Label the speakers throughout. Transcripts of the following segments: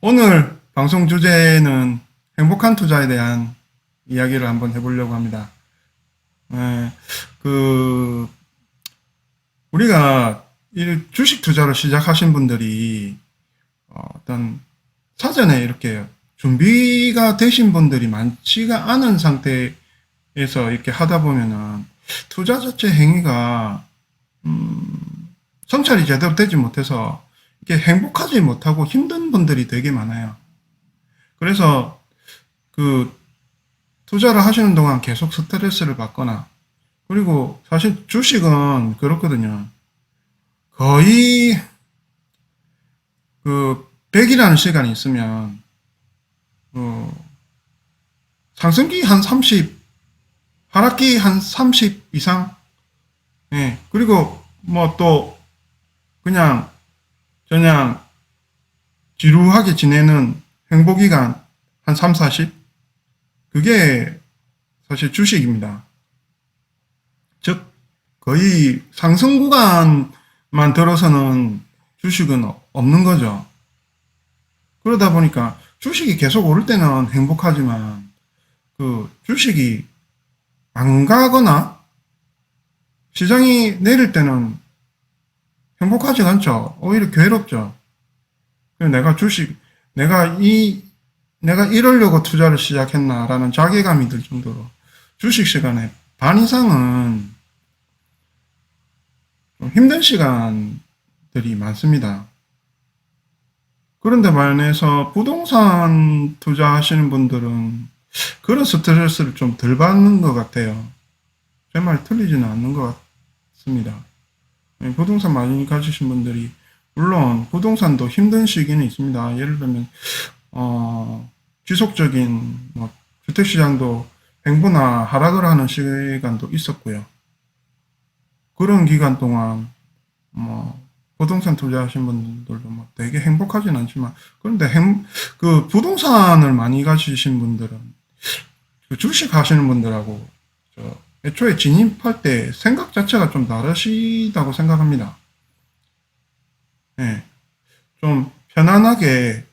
Speaker 1: 오늘 방송 주제는 행복한 투자에 대한 이야기를 한번 해보려고 합니다. 예, 그, 우리가 이 주식 투자를 시작하신 분들이 어떤 사전에 이렇게 준비가 되신 분들이 많지가 않은 상태에서 이렇게 하다 보면은 투자 자체 행위가 성찰이 제대로 되지 못해서 이게 행복하지 못하고 힘든 분들이 되게 많아요. 그래서 그 투자를 하시는 동안 계속 스트레스를 받거나, 그리고 사실 주식은 그렇거든요. 거의 그 100이라는 시간이 있으면 상승기 한 30, 하락기 한 30 이상. 예. 그리고 뭐 또 그냥 지루하게 지내는 행복기간 한 3, 40? 그게 사실 주식입니다. 즉, 거의 상승 구간만 들어서는 주식은 없는 거죠. 그러다 보니까 주식이 계속 오를 때는 행복하지만 그 주식이 안 가거나 시장이 내릴 때는 행복하지 않죠. 오히려 괴롭죠. 내가 내가 이러려고 투자를 시작했나라는 자괴감이 들 정도로 주식 시간의 반 이상은 좀 힘든 시간들이 많습니다. 그런데 반해서 부동산 투자하시는 분들은 그런 스트레스를 좀 덜 받는 것 같아요. 제 말 틀리지는 않는 것 같습니다. 부동산 많이 가지신 분들이, 물론 부동산도 힘든 시기는 있습니다. 예를 들면 지속적인 뭐 주택시장도 횡보나 하락을 하는 시간도 있었고요. 그런 기간 동안 뭐 부동산 투자하신 분들도 뭐 되게 행복하진 않지만, 그런데 그 부동산을 많이 가지신 분들은 그 주식 하시는 분들하고 애초에 진입할 때 생각 자체가 좀 다르시다고 생각합니다. 예, 좀 편안하게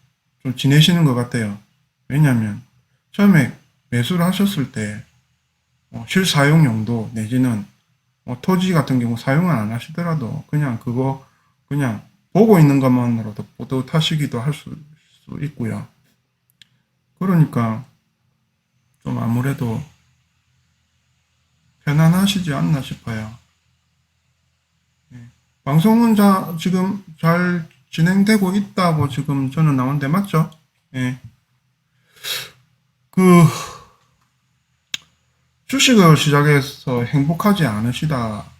Speaker 1: 좀 지내시는 것 같아요. 왜냐하면 처음에 매수를 하셨을 때 실사용 용도 내지는 토지 같은 경우 사용을 안 하시더라도 그냥 그거 그냥 보고 있는 것만으로도 뿌듯하시기도 할 수 있고요. 그러니까 좀 아무래도 편안하시지 않나 싶어요. 예. 방송은 지금 잘 진행되고 있다고 지금 저는 나오는데 맞죠? 예. 그 주식을 시작해서 행복하지 않으시다.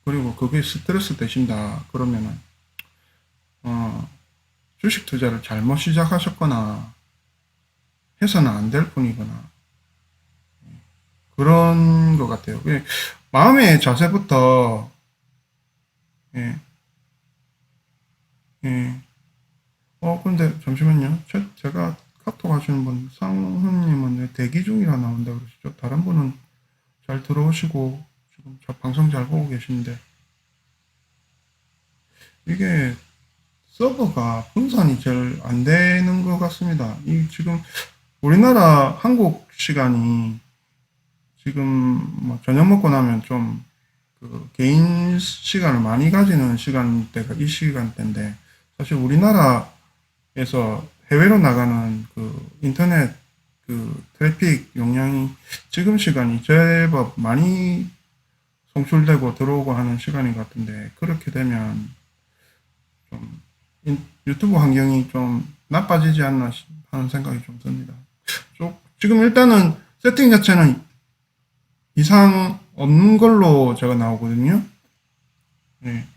Speaker 1: 그리고 그게 스트레스 되신다. 그러면은 주식 투자를 잘못 시작하셨거나 해서는 안 될 뿐이거나 그런 것 같아요. 마음의 자세부터. 예, 예. 근데 잠시만요. 제가 카톡 하시는 분, 상훈님은 왜 대기 중이라 나온다 그러시죠? 다른 분은 잘 들어오시고, 지금 방송 잘 보고 계신데, 이게 서버가 분산이 잘 안 되는 것 같습니다. 지금 우리나라 한국 시간이 지금 뭐 저녁 먹고 나면 좀 그 개인 시간을 많이 가지는 시간대가 이 시간대인데, 사실 우리나라에서 해외로 나가는 그 인터넷 그 트래픽 용량이 지금 시간이 제법 많이 송출되고 들어오고 하는 시간인 것 같은데, 그렇게 되면 좀 유튜브 환경이 좀 나빠지지 않나 하는 생각이 좀 듭니다. 지금 일단은 세팅 자체는 이상 없는 걸로 제가 나오거든요. 네.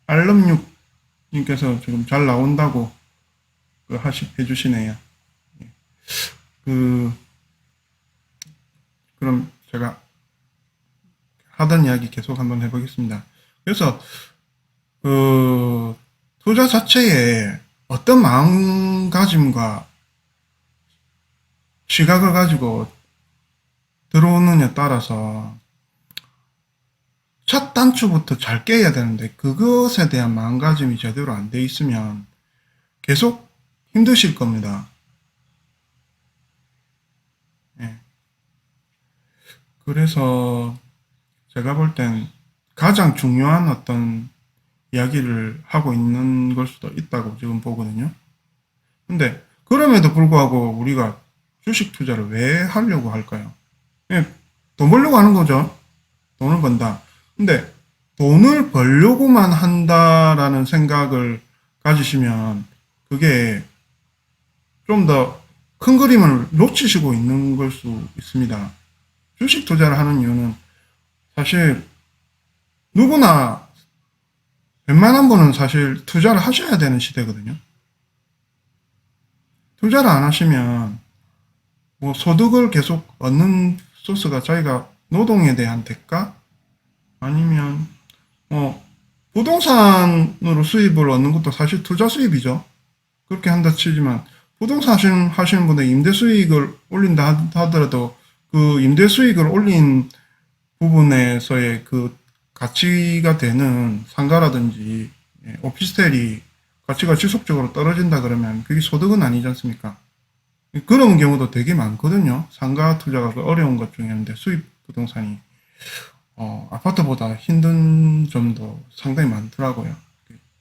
Speaker 1: 알럼육님께서 지금 잘 나온다고 해주시네요. 네. 그럼 제가 하던 이야기 계속 한번 해보겠습니다. 그래서 투자 자체에 어떤 마음가짐과 시각을 가지고 들어오느냐에 따라서 첫 단추부터 잘 깨야 되는데, 그것에 대한 마음가짐이 제대로 안 돼 있으면 계속 힘드실 겁니다. 예. 그래서 제가 볼 땐 가장 중요한 어떤 이야기를 하고 있는 걸 수도 있다고 지금 보거든요. 근데 그럼에도 불구하고 우리가 주식 투자를 왜 하려고 할까요? 예, 돈 벌려고 하는 거죠. 돈을 번다. 근데 돈을 벌려고만 한다라는 생각을 가지시면 그게 좀 더 큰 그림을 놓치시고 있는 걸 수 있습니다. 주식 투자를 하는 이유는 사실 누구나 웬만한 분은 사실 투자를 하셔야 되는 시대거든요. 투자를 안 하시면 뭐 소득을 계속 얻는 소스가 자기가 노동에 대한 대가 아니면 뭐 부동산으로 수입을 얻는 것도 사실 투자 수입이죠. 그렇게 한다 치지만 부동산 하시는 분의 임대 수익을 올린다 하더라도 그 임대 수익을 올린 부분에서의 그 가치가 되는 상가라든지 오피스텔이 가치가 지속적으로 떨어진다 그러면 그게 소득은 아니지 않습니까? 그런 경우도 되게 많거든요. 상가 투자가 그 어려운 것 중에 있는데 수입 부동산이 아파트보다 힘든 점도 상당히 많더라고요.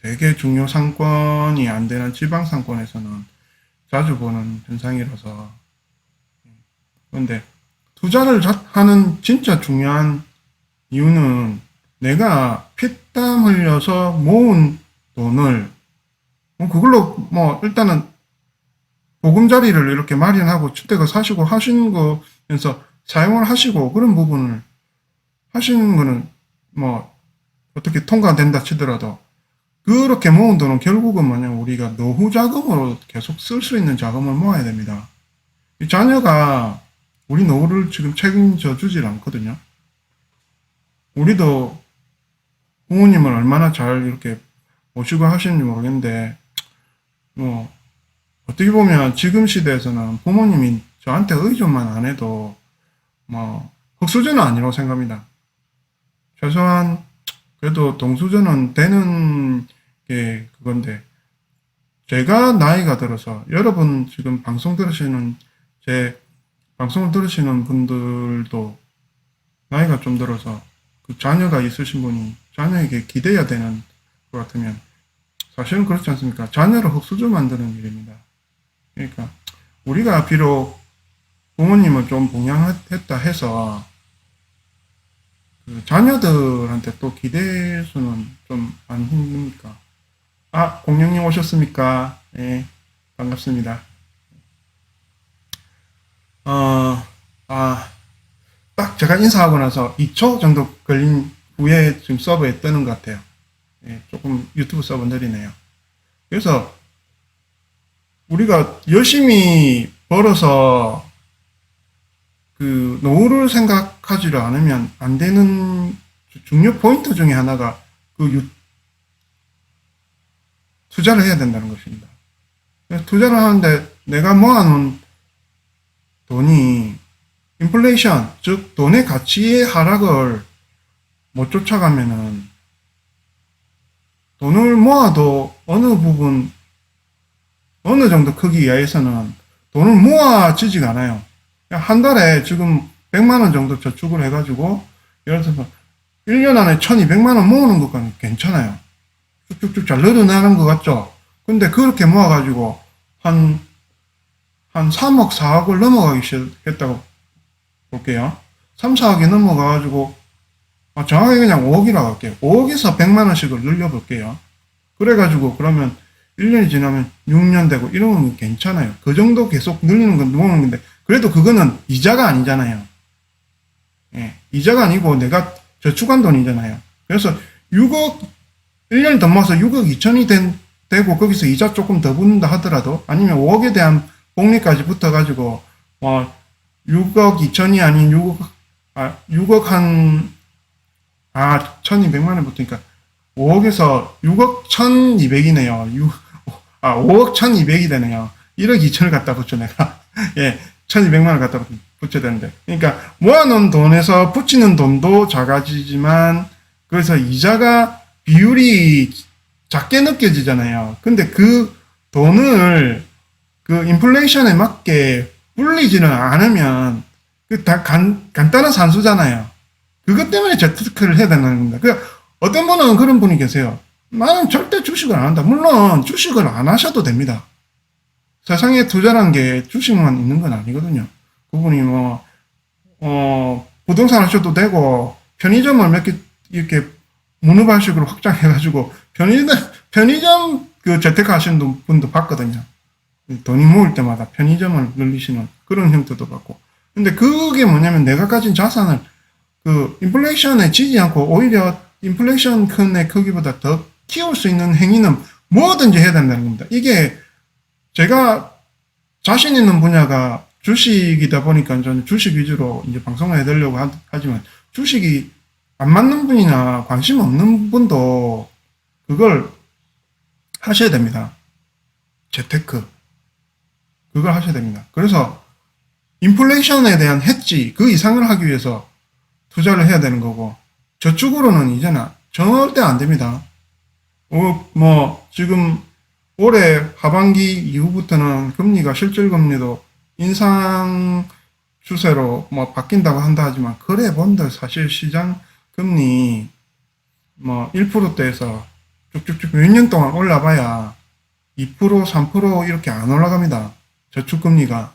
Speaker 1: 되게 중요 상권이 안 되는 지방 상권에서는 자주 보는 현상이라서. 그런데 투자를 하는 진짜 중요한 이유는 내가 피땀 흘려서 모은 돈을 그걸로 뭐 일단은 보금자리를 이렇게 마련하고 주택을 사시고 하시는 거면서 사용을 하시고 그런 부분을 하시는 거는 뭐 어떻게 통과된다 치더라도 그렇게 모은 돈은 결국은 만약 우리가 노후 자금으로 계속 쓸 수 있는 자금을 모아야 됩니다. 이 자녀가 우리 노후를 지금 책임져 주질 않거든요. 우리도 부모님을 얼마나 잘 이렇게 모시고 하시는지 모르겠는데 뭐 어떻게 보면 지금 시대에서는 부모님이 저한테 의존만 안 해도 뭐 흑수저는 아니라고 생각합니다. 최소한 그래도 동수저는 되는 게 그건데 제가 나이가 들어서 여러분 지금 방송 들으시는 제 방송을 들으시는 분들도 나이가 좀 들어서 그 자녀가 있으신 분이 자녀에게 기대야 되는 것 같으면 사실은 그렇지 않습니까? 자녀를 흑수저 만드는 일입니다. 그러니까 우리가 비록 부모님을 좀 봉양했다 해서 그 자녀들한테 또 기댈 수는 좀 안 힘듭니까? 아, 공룡님 오셨습니까? 예, 반갑습니다. 딱 제가 인사하고 나서 2초 정도 걸린 후에 지금 서버에 뜨는 것 같아요. 예, 조금 유튜브 서버 느리네요. 그래서 우리가 열심히 벌어서 그 노후를 생각하지를 않으면 안 되는 중요 포인트 중에 하나가 그 투자를 해야 된다는 것입니다. 투자를 하는데 내가 모아놓은 돈이 인플레이션, 즉 돈의 가치의 하락을 못 쫓아가면은 돈을 모아도 어느 정도 크기 이하에서는 돈을 모아지지가 않아요. 한 달에 지금 100만 원 정도 저축을 해가지고 예를 들어서 1년 안에 1200만 원 모으는 것과는 괜찮아요. 쭉쭉쭉 잘 늘어나는 것 같죠? 근데 그렇게 모아가지고 한 3억, 4억을 넘어가기 시작했다고 볼게요. 3, 4억이 넘어가가지고 정확하게 그냥 5억이라고 할게요. 5억에서 100만 원씩을 늘려볼게요. 그래가지고 그러면 1년이 지나면 6년 되고 이러면 괜찮아요. 그 정도 계속 늘리는 건 모으는 건데 그래도 그거는 이자가 아니잖아요. 예, 이자가 아니고 내가 저축한 돈이잖아요. 그래서 6억 1년이 더 모아서 6억 2천이 되고 거기서 이자 조금 더 붙는다 하더라도 아니면 5억에 대한 복리까지 붙어가지고 6억 2천이 아닌 6억 1200만 원 붙으니까 5억에서 6억 1200이네요. 5억 1200이 되네요. 1억 2천을 갖다 붙여 내가. 예, 1200만 원 갖다 붙여야 되는데. 그러니까 모아놓은 돈에서 붙이는 돈도 작아지지만 그래서 이자가 비율이 작게 느껴지잖아요. 근데 그 돈을 그 인플레이션에 맞게 불리지는 않으면 간단한 산수잖아요. 그것 때문에 재테크를 해야 된다는 겁니다. 그 어떤 분은 그런 분이 계세요. 나는 절대 주식을 안 한다. 물론 주식을 안 하셔도 됩니다. 세상에 투자란 게 주식만 있는 건 아니거든요. 그분이 부동산 하셔도 되고, 편의점을 몇 개, 이렇게, 문어발식으로 확장해가지고, 편의점 그 재테크 하시는 분도 봤거든요. 돈이 모일 때마다 편의점을 늘리시는 그런 형태도 봤고. 근데 그게 뭐냐면 내가 가진 자산을 그 인플레이션에 지지 않고 오히려 인플레이션 큰의 크기보다 더 키울 수 있는 행위는 뭐든지 해야 된다는 겁니다. 이게 제가 자신 있는 분야가 주식이다 보니까 저는 주식 위주로 이제 방송을 해드리려고 하지만 주식이 안 맞는 분이나 관심 없는 분도 그걸 하셔야 됩니다. 재테크. 그걸 하셔야 됩니다. 그래서 인플레이션에 대한 해지 그 이상을 하기 위해서 투자를 해야 되는 거고 저축으로는 이제는 절대 안 됩니다. 지금 올해 하반기 이후부터는 금리가 실질금리도 인상 추세로 바뀐다고 한다 하지만 그래 본들 사실 시장 금리 1%대에서 쭉쭉쭉 몇 년 동안 올라봐야 2%, 3% 이렇게 안 올라갑니다. 저축금리가.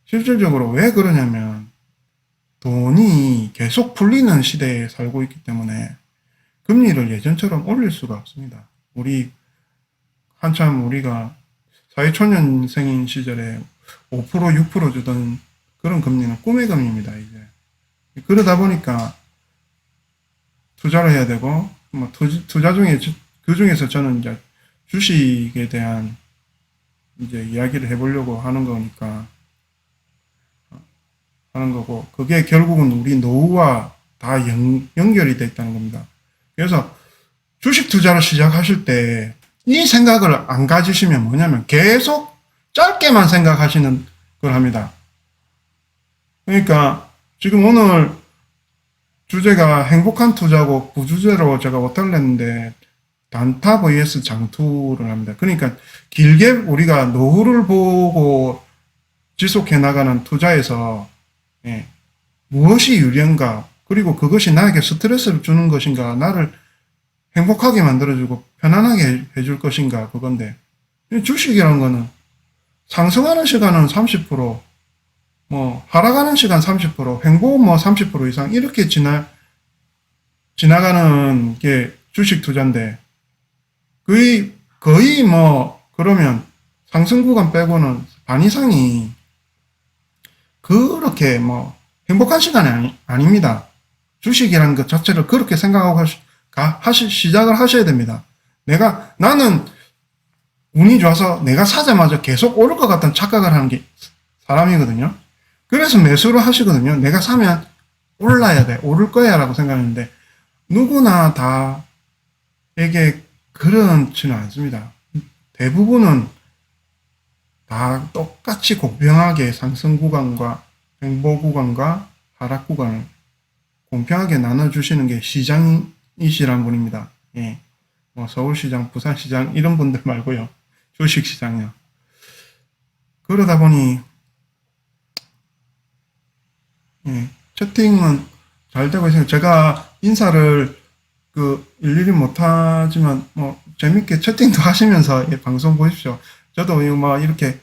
Speaker 1: 실질적으로 왜 그러냐면 돈이 계속 풀리는 시대에 살고 있기 때문에 금리를 예전처럼 올릴 수가 없습니다. 한참 우리가 사회초년생인 시절에 5%, 6% 주던 그런 금리는 꿈의 금리입니다, 이제. 그러다 보니까 투자를 해야 되고, 투자 중에, 그 중에서 저는 이제 주식에 대한 이제 이야기를 해보려고 하는 거니까, 하는 거고, 그게 결국은 우리 노후와 다 연결이 돼 있다는 겁니다. 그래서 주식 투자를 시작하실 때 이 생각을 안 가지시면 뭐냐면 계속 짧게만 생각하시는 걸 합니다. 그러니까 지금 오늘 주제가 행복한 투자고 부주제로 제가 오타를 냈는데 단타 vs 장투를 합니다. 그러니까 길게 우리가 노후를 보고 지속해 나가는 투자에서 무엇이 유리한가 그리고 그것이 나에게 스트레스를 주는 것인가 나를 행복하게 만들어주고 편안하게 해줄 것인가 그건데 주식이라는 거는 상승하는 시간은 30% 하락하는 시간 30% 횡보 30% 이상 이렇게 지나가는 게 주식 투자인데 거의 그러면 상승 구간 빼고는 반 이상이 그렇게 행복한 시간이 아닙니다. 주식이라는 것 자체를 그렇게 생각하고 시작을 하셔야 됩니다. 나는 운이 좋아서 내가 사자마자 계속 오를 것 같다는 착각을 하는 게 사람이거든요. 그래서 매수를 하시거든요. 내가 사면 올라야 돼. 오를 거야 라고 생각하는데 누구나 다에게 그렇지는 않습니다. 대부분은 다 똑같이 공평하게 상승 구간과 횡보 구간과 하락 구간을 공평하게 나눠주시는 게 시장이시란 분입니다. 예. 서울시장, 부산시장 이런 분들 말고요. 주식시장이요. 그러다 보니 채팅은 잘 되고 있어요. 제가 인사를 일일이 못하지만 재밌게 채팅도 하시면서 방송 보십시오. 저도 이렇게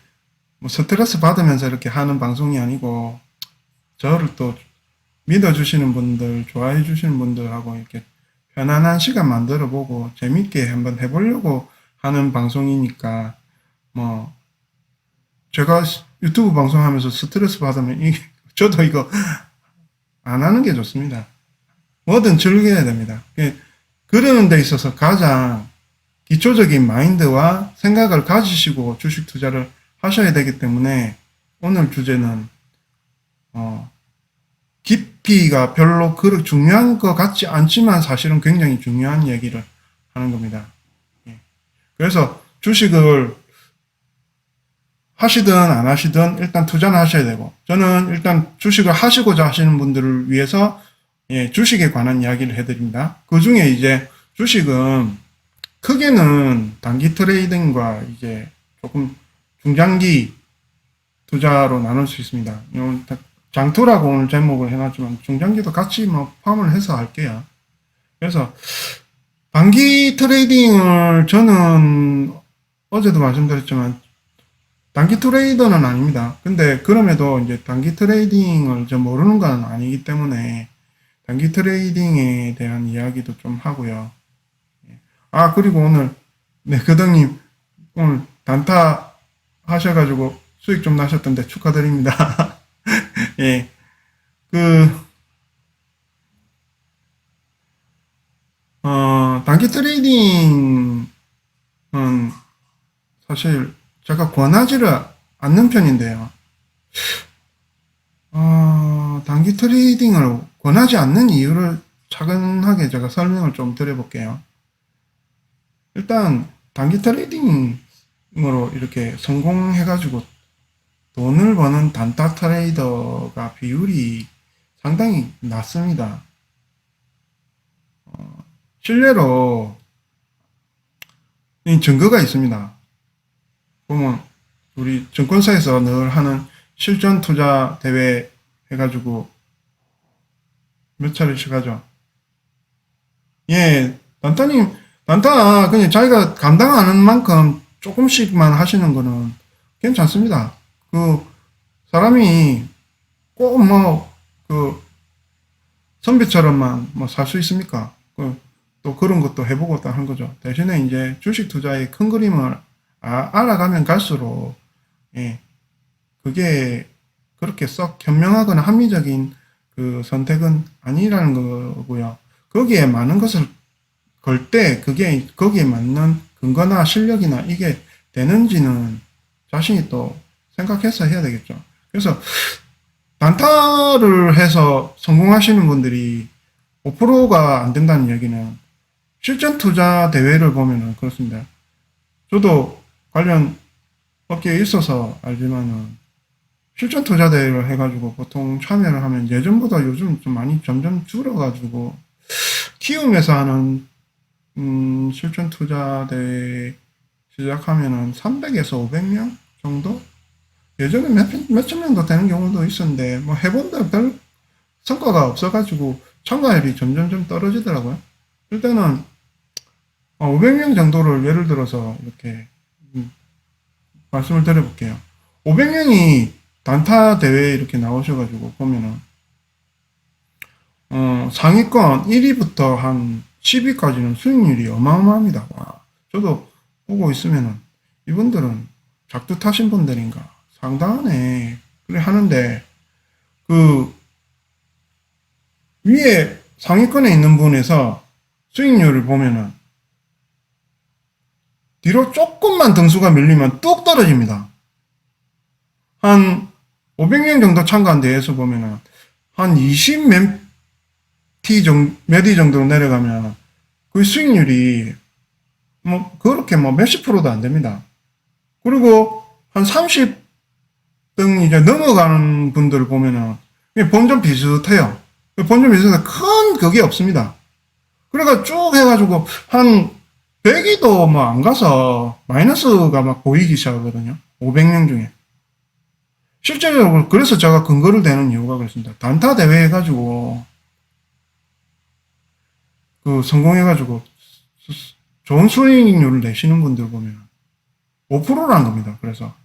Speaker 1: 스트레스 받으면서 이렇게 하는 방송이 아니고 저를 또 믿어주시는 분들, 좋아해 주시는 분들하고 이렇게 편안한 시간 만들어 보고 재밌게 한번 해보려고 하는 방송이니까 제가 유튜브 방송하면서 스트레스 받으면 저도 이거 안 하는 게 좋습니다. 뭐든 즐겨야 됩니다. 그러는 데 있어서 가장 기초적인 마인드와 생각을 가지시고 주식 투자를 하셔야 되기 때문에 오늘 주제는 깊이가 별로 그렇게 중요한 것 같지 않지만 사실은 굉장히 중요한 얘기를 하는 겁니다. 그래서 주식을 하시든 안 하시든 일단 투자는 하셔야 되고 저는 일단 주식을 하시고자 하시는 분들을 위해서 주식에 관한 이야기를 해드립니다. 그 중에 이제 주식은 크게는 단기 트레이딩과 이제 조금 중장기 투자로 나눌 수 있습니다. 장투라고 오늘 제목을 해놨지만 중장기도 같이 뭐 포함을 해서 할게요. 그래서 단기 트레이딩을 저는 어제도 말씀드렸지만 단기 트레이더는 아닙니다. 근데 그럼에도 이제 단기 트레이딩을 저 모르는 건 아니기 때문에 단기 트레이딩에 대한 이야기도 좀 하고요. 아, 그리고 오늘 네, 그덕님 오늘 단타 하셔가지고 수익 좀 나셨던데 축하드립니다. 예, 그 단기 트레이딩은 사실 제가 권하지를 않는 편인데요. 단기 트레이딩을 권하지 않는 이유를 차근하게 제가 설명을 좀 드려볼게요. 일단 단기 트레이딩으로 이렇게 성공해가지고 돈을 버는 단타 트레이더가 비율이 상당히 낮습니다. 실례로 증거가 있습니다. 보면 우리 증권사에서 늘 하는 실전 투자 대회 해가지고 몇 차례씩 하죠. 예, 단타 그냥 자기가 감당하는 만큼 조금씩만 하시는 거는 괜찮습니다. 그 사람이 꼭 선비처럼만 뭐 살 수 있습니까? 또 그런 것도 해보고 또 한 거죠. 대신에 이제 주식 투자의 큰 그림을 알아가면 갈수록, 예, 그게 그렇게 썩 현명하거나 합리적인 그 선택은 아니라는 거고요. 거기에 많은 것을 걸 때 그게 거기에 맞는 근거나 실력이나 이게 되는지는 자신이 또 생각해서 해야 되겠죠. 그래서 단타를 해서 성공하시는 분들이 5%가 안 된다는 얘기는 실전 투자 대회를 보면은 그렇습니다. 저도 관련 업계에 있어서 알지만은 실전 투자 대회를 해가지고 보통 참여를 하면 예전보다 요즘 좀 많이 점점 줄어가지고 키움에서 하는 실전 투자 대회 시작하면은 300에서 500명 정도? 예전에 몇천 명도 되는 경우도 있었는데 뭐 해본다 별 성과가 없어가지고 참가율이 점점점 떨어지더라고요. 일단은 500명 정도를 예를 들어서 이렇게 말씀을 드려볼게요. 500명이 단타 대회에 이렇게 나오셔가지고 보면은 상위권 1위부터 한 10위까지는 수익률이 어마어마합니다. 와, 저도 보고 있으면은 이분들은 작두 타신 분들인가 상당하네 그래 하는데 그 위에 상위권에 있는 분에서 수익률을 보면은 뒤로 조금만 등수가 밀리면 뚝 떨어집니다. 한 500명 정도 참가한 대회에서 보면은 한 20 몇 위 정도로 내려가면 그 수익률이 뭐 그렇게 뭐 몇십 프로도 안 됩니다. 그리고 한 30등 이제 넘어가는 분들을 보면은 본전 비슷해요. 본전 비슷해서 큰 그게 없습니다. 그래가 쭉 해가지고 한 100위도 뭐 안 가서 마이너스가 막 보이기 시작하거든요. 500명 중에. 실제적으로 그래서 제가 근거를 대는 이유가 그렇습니다. 단타 대회 해가지고 그 성공해가지고 좋은 수익률을 내시는 분들 보면 5%라는 겁니다. 그래서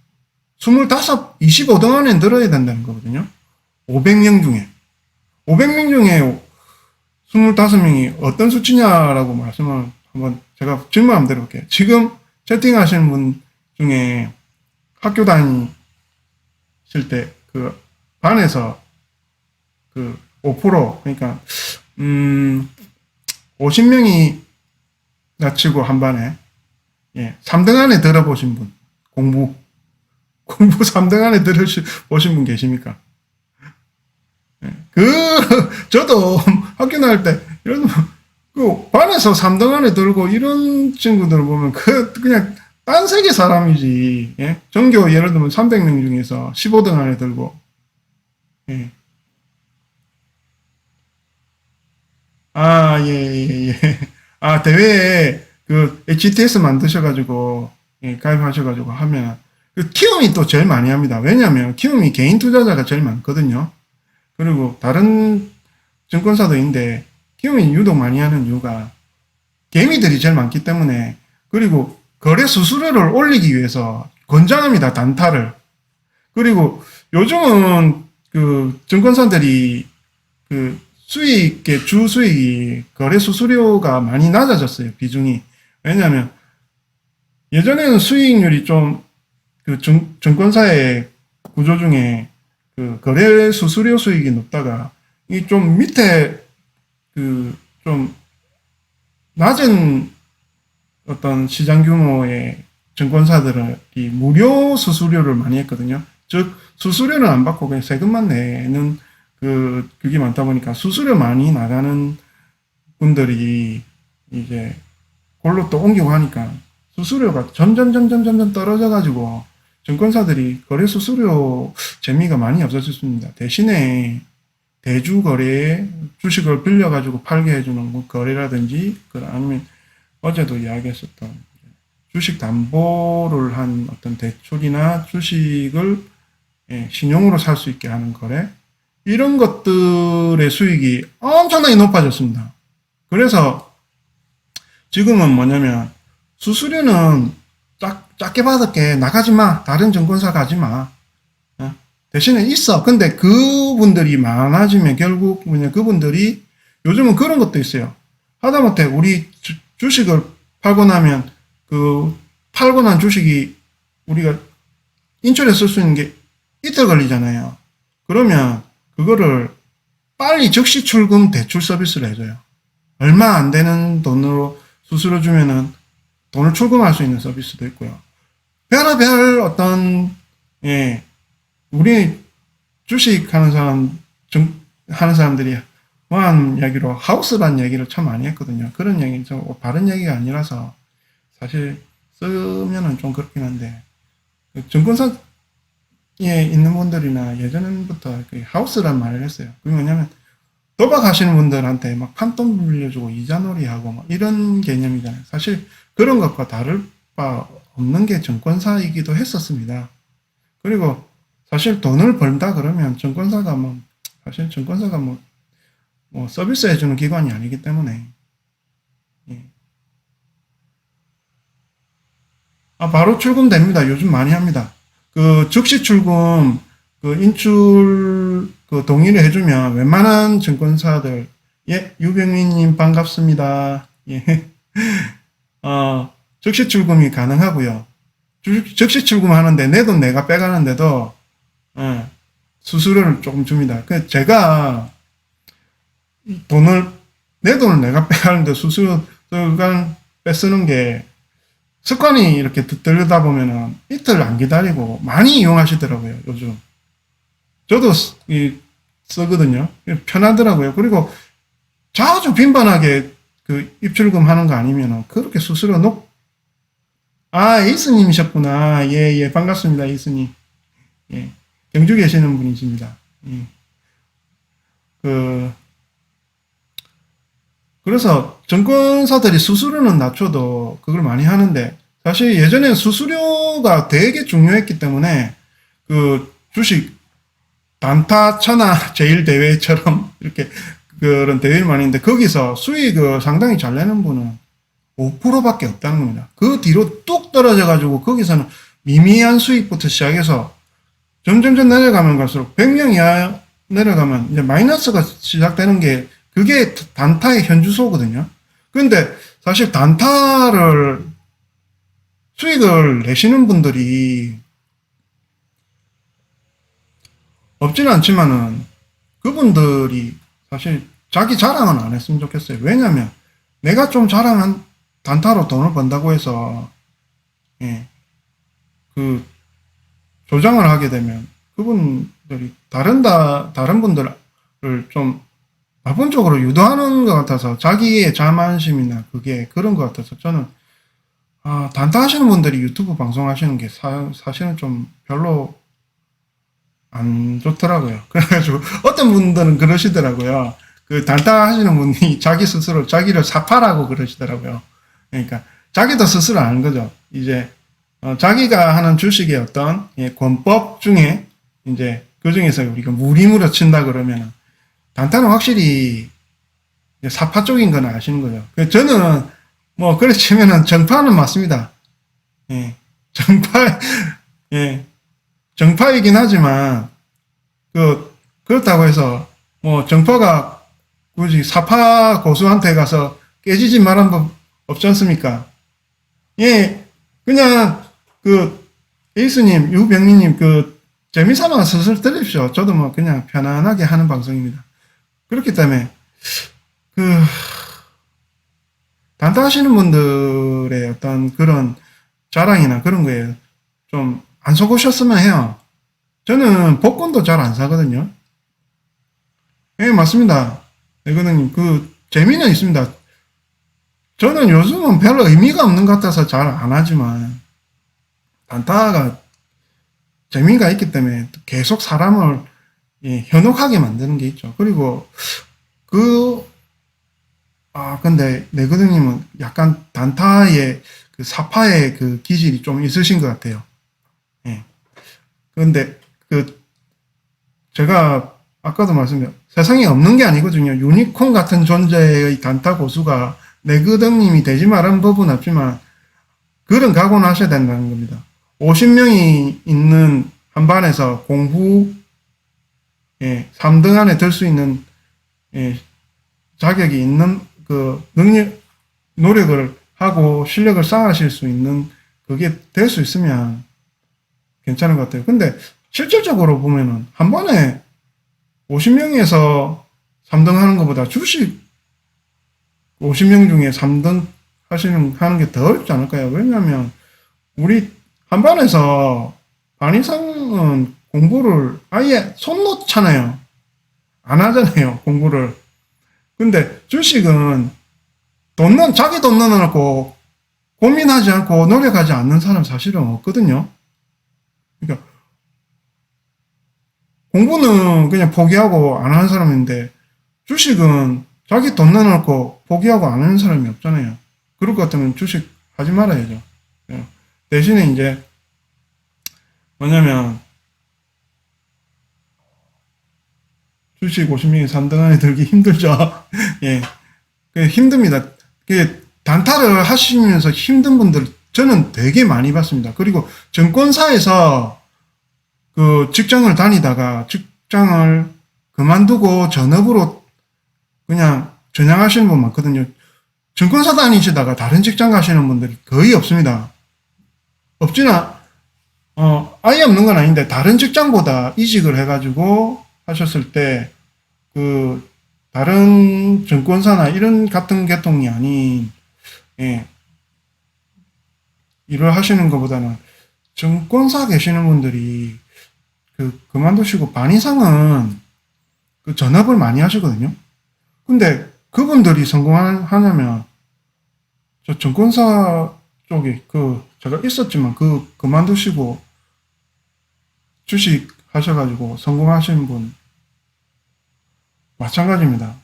Speaker 1: 25, 25등 안에 들어야 된다는 거거든요. 500명 중에 25명이 어떤 수치냐라고 말씀을 한번 제가 질문 한번 드려볼게요. 지금 채팅하시는 분 중에 학교 다니실 때 그 반에서 그 5% 그러니까 50명이 나치고 한 반에 3등 안에 들어보신 분 공부 3등 안에 들어보신 분 계십니까? 저도 학교 다닐 때 이런 그 반에서 3등 안에 들고 이런 친구들을 보면 그냥 딴 세계 사람이지. 전교 예를 들면 300명 중에서 15등 안에 들고 대회에 그 HTS 만드셔가지고 가입하셔가지고 하면 그 키움이 또 제일 많이 합니다. 왜냐하면 키움이 개인 투자자가 제일 많거든요. 그리고 다른 증권사도 있는데 키움이 유독 많이 하는 이유가 개미들이 제일 많기 때문에, 그리고 거래 수수료를 올리기 위해서 권장합니다. 단타를. 그리고 요즘은 그 증권사들이 그 수익의 주 수익이 거래 수수료가 많이 낮아졌어요. 비중이. 왜냐하면 예전에는 수익률이 좀 그 증권사의 구조 중에 그 거래 수수료 수익이 높다가 이 좀 밑에 그 좀 낮은 어떤 시장 규모의 증권사들이 무료 수수료를 많이 했거든요. 즉 수수료는 안 받고 그냥 세금만 내는 그게 많다 보니까 수수료 많이 나가는 분들이 이제 그걸로 또 옮기고 하니까 수수료가 점점 떨어져가지고 증권사들이 거래 수수료 재미가 많이 없어졌습니다. 대신에 대주 거래에 주식을 빌려가지고 팔게 해주는 뭐 거래라든지, 아니면 어제도 이야기했었던 주식 담보를 한 어떤 대출이나 주식을 신용으로 살 수 있게 하는 거래, 이런 것들의 수익이 엄청나게 높아졌습니다. 그래서 지금은 뭐냐면 수수료는 작게 받을게, 나가지 마, 다른 증권사 가지 마, 대신에 있어. 근데 그분들이 많아지면 결국 뭐냐, 그분들이 요즘은 그런 것도 있어요. 하다못해 우리 주식을 팔고 나면 그 팔고 난 주식이 우리가 인출해 쓸 수 있는 게 이틀 걸리잖아요. 그러면 그거를 빨리 즉시 출금 대출 서비스를 해줘요. 얼마 안 되는 돈으로 수수료 주면은 돈을 출금할 수 있는 서비스도 있고요. 별의별 어떤, 우리 주식 하는 하는 사람들이 뭐한 이야기로 하우스라는 얘기를 참 많이 했거든요. 그런 얘기, 바른 얘기가 아니라서 사실 쓰면은 좀 그렇긴 한데, 증권사에 있는 분들이나 예전부터 하우스란 말을 했어요. 그게 뭐냐면 도박하시는 분들한테 막 판돈 빌려주고 이자놀이하고 막 이런 개념이잖아요. 사실 그런 것과 다를 바 없는 게 증권사이기도 했었습니다. 그리고 사실 돈을 벌다 그러면 증권사가 사실 증권사가 서비스 해주는 기관이 아니기 때문에, 바로 출금됩니다. 요즘 많이 합니다. 그 즉시 출금, 그 인출, 그 동의를 해주면 웬만한 증권사들, 유병민님 반갑습니다. 즉시 출금이 가능하고요. 즉시 출금하는데 내 돈 내가 빼가는데도 수수료를 조금 줍니다. 제가 내 돈을 내가 빼가는데 수수료 빼쓰는 게 습관이 이렇게 들다 보면은 이틀 안 기다리고 많이 이용하시더라고요, 요즘. 저도 쓰거든요. 편하더라고요. 그리고 자주 빈번하게 그 입출금 하는 거 아니면은 그렇게 수수료 이스님이셨구나. 예, 반갑습니다, 이스님. 예. 경주 계시는 분이십니다. 예. 그래서 증권사들이 수수료는 낮춰도 그걸 많이 하는데, 사실 예전에 수수료가 되게 중요했기 때문에 그 주식 단타 천하 제일 대회처럼 이렇게 그런 대회를 많이 했는데, 거기서 수익을 상당히 잘 내는 분은 5%밖에 없다는 겁니다. 그 뒤로 뚝 떨어져가지고 거기서는 미미한 수익부터 시작해서 점점 내려가면 갈수록 100명 이하 내려가면 이제 마이너스가 시작되는 게, 그게 단타의 현주소거든요. 근데 사실 단타를 수익을 내시는 분들이 없지는 않지만은 그분들이 사실 자기 자랑은 안 했으면 좋겠어요. 왜냐면 내가 좀 자랑한 단타로 돈을 번다고 해서 그 조장을 하게 되면 그분들이 다른 분들을 좀 나쁜 쪽으로 유도하는 것 같아서, 자기의 자만심이나 그런 것 같아서 저는 단타 하시는 분들이 유튜브 방송하시는 게 사실은 좀 별로 안 좋더라고요. 그래가지고 어떤 분들은 그러시더라고요. 그 단타 하시는 분이 자기 스스로 자기를 사파라고 그러시더라고요. 그러니까 자기도 스스로 아는 거죠. 이제 자기가 하는 주식의 어떤 예, 권법 중에 이제 그 중에서 우리가 무리무려 친다 그러면 단타는 확실히 사파 쪽인 건 아시는 거죠. 저는 뭐 그래 치면은 정파는 맞습니다. 예, 정파 예, 정파이긴 하지만 그렇다고 해서 뭐 정파가 굳이 사파 고수한테 가서 깨지지 말한 법 없지 않습니까? 예, 그냥 에이스님, 유병리님 재미삼아 슬슬 들으십시오. 저도 뭐 그냥 편안하게 하는 방송입니다. 그렇기 때문에 그 단타하시는 분들의 어떤 그런 자랑이나 그런 거에 좀 안 속으셨으면 해요. 저는 복권도 잘 안 사거든요. 예, 맞습니다. 대근님, 재미는 있습니다. 저는 요즘은 별로 의미가 없는 것 같아서 잘 안 하지만, 단타가 재미가 있기 때문에 계속 사람을 예, 현혹하게 만드는 게 있죠. 그리고 근데 내근님은 약간 단타의 사파의 기질이 좀 있으신 것 같아요. 예. 그런데 제가 아까도 말씀드렸 세상에 없는 게 아니거든요. 유니콘 같은 존재의 단타 고수가 내그덕님이 되지 말은 법은 없지만 그런 각오는 하셔야 된다는 겁니다. 50명이 있는 한 반에서 공부 3등 안에 들 수 있는 자격이 있는 노력을 하고 실력을 쌓으실 수 있는 그게 될 수 있으면 괜찮은 것 같아요. 근데 실질적으로 보면은 한 번에 50명에서 3등 하는 것보다 주식 50명 중에 3등 하는 게 더 어렵지 않을까요? 왜냐하면 우리 한 반에서 반 이상은 공부를 아예 손 놓잖아요. 안 하잖아요, 공부를. 근데 주식은 자기 돈 넣어놓고 고민하지 않고 노력하지 않는 사람 사실은 없거든요. 그러니까 공부는 그냥 포기하고 안 하는 사람인데 주식은 자기 돈 넣어놓고 포기하고 안 하는 사람이 없잖아요. 그럴 것 같으면 주식 하지 말아야죠. 대신에 이제 뭐냐면 주식 50명이 3등 안에 들기 힘들죠. 예. 힘듭니다. 단타를 하시면서 힘든 분들 저는 되게 많이 봤습니다. 그리고 증권사에서 직장을 다니다가 직장을 그만두고 전업으로 그냥 전향하시는 분 많거든요. 증권사 다니시다가 다른 직장 가시는 분들이 거의 없습니다. 없지나 아예 없는 건 아닌데 다른 직장보다 이직을 해가지고 하셨을 때 다른 증권사나 이런 같은 계통이 아닌 일을 하시는 것보다는 증권사 계시는 분들이 그만두시고 반 이상은 전업을 많이 하시거든요. 근데 그분들이 성공하냐면 저 증권사 쪽에 제가 있었지만 그만두시고 주식 하셔가지고 성공하시는 분 마찬가지입니다.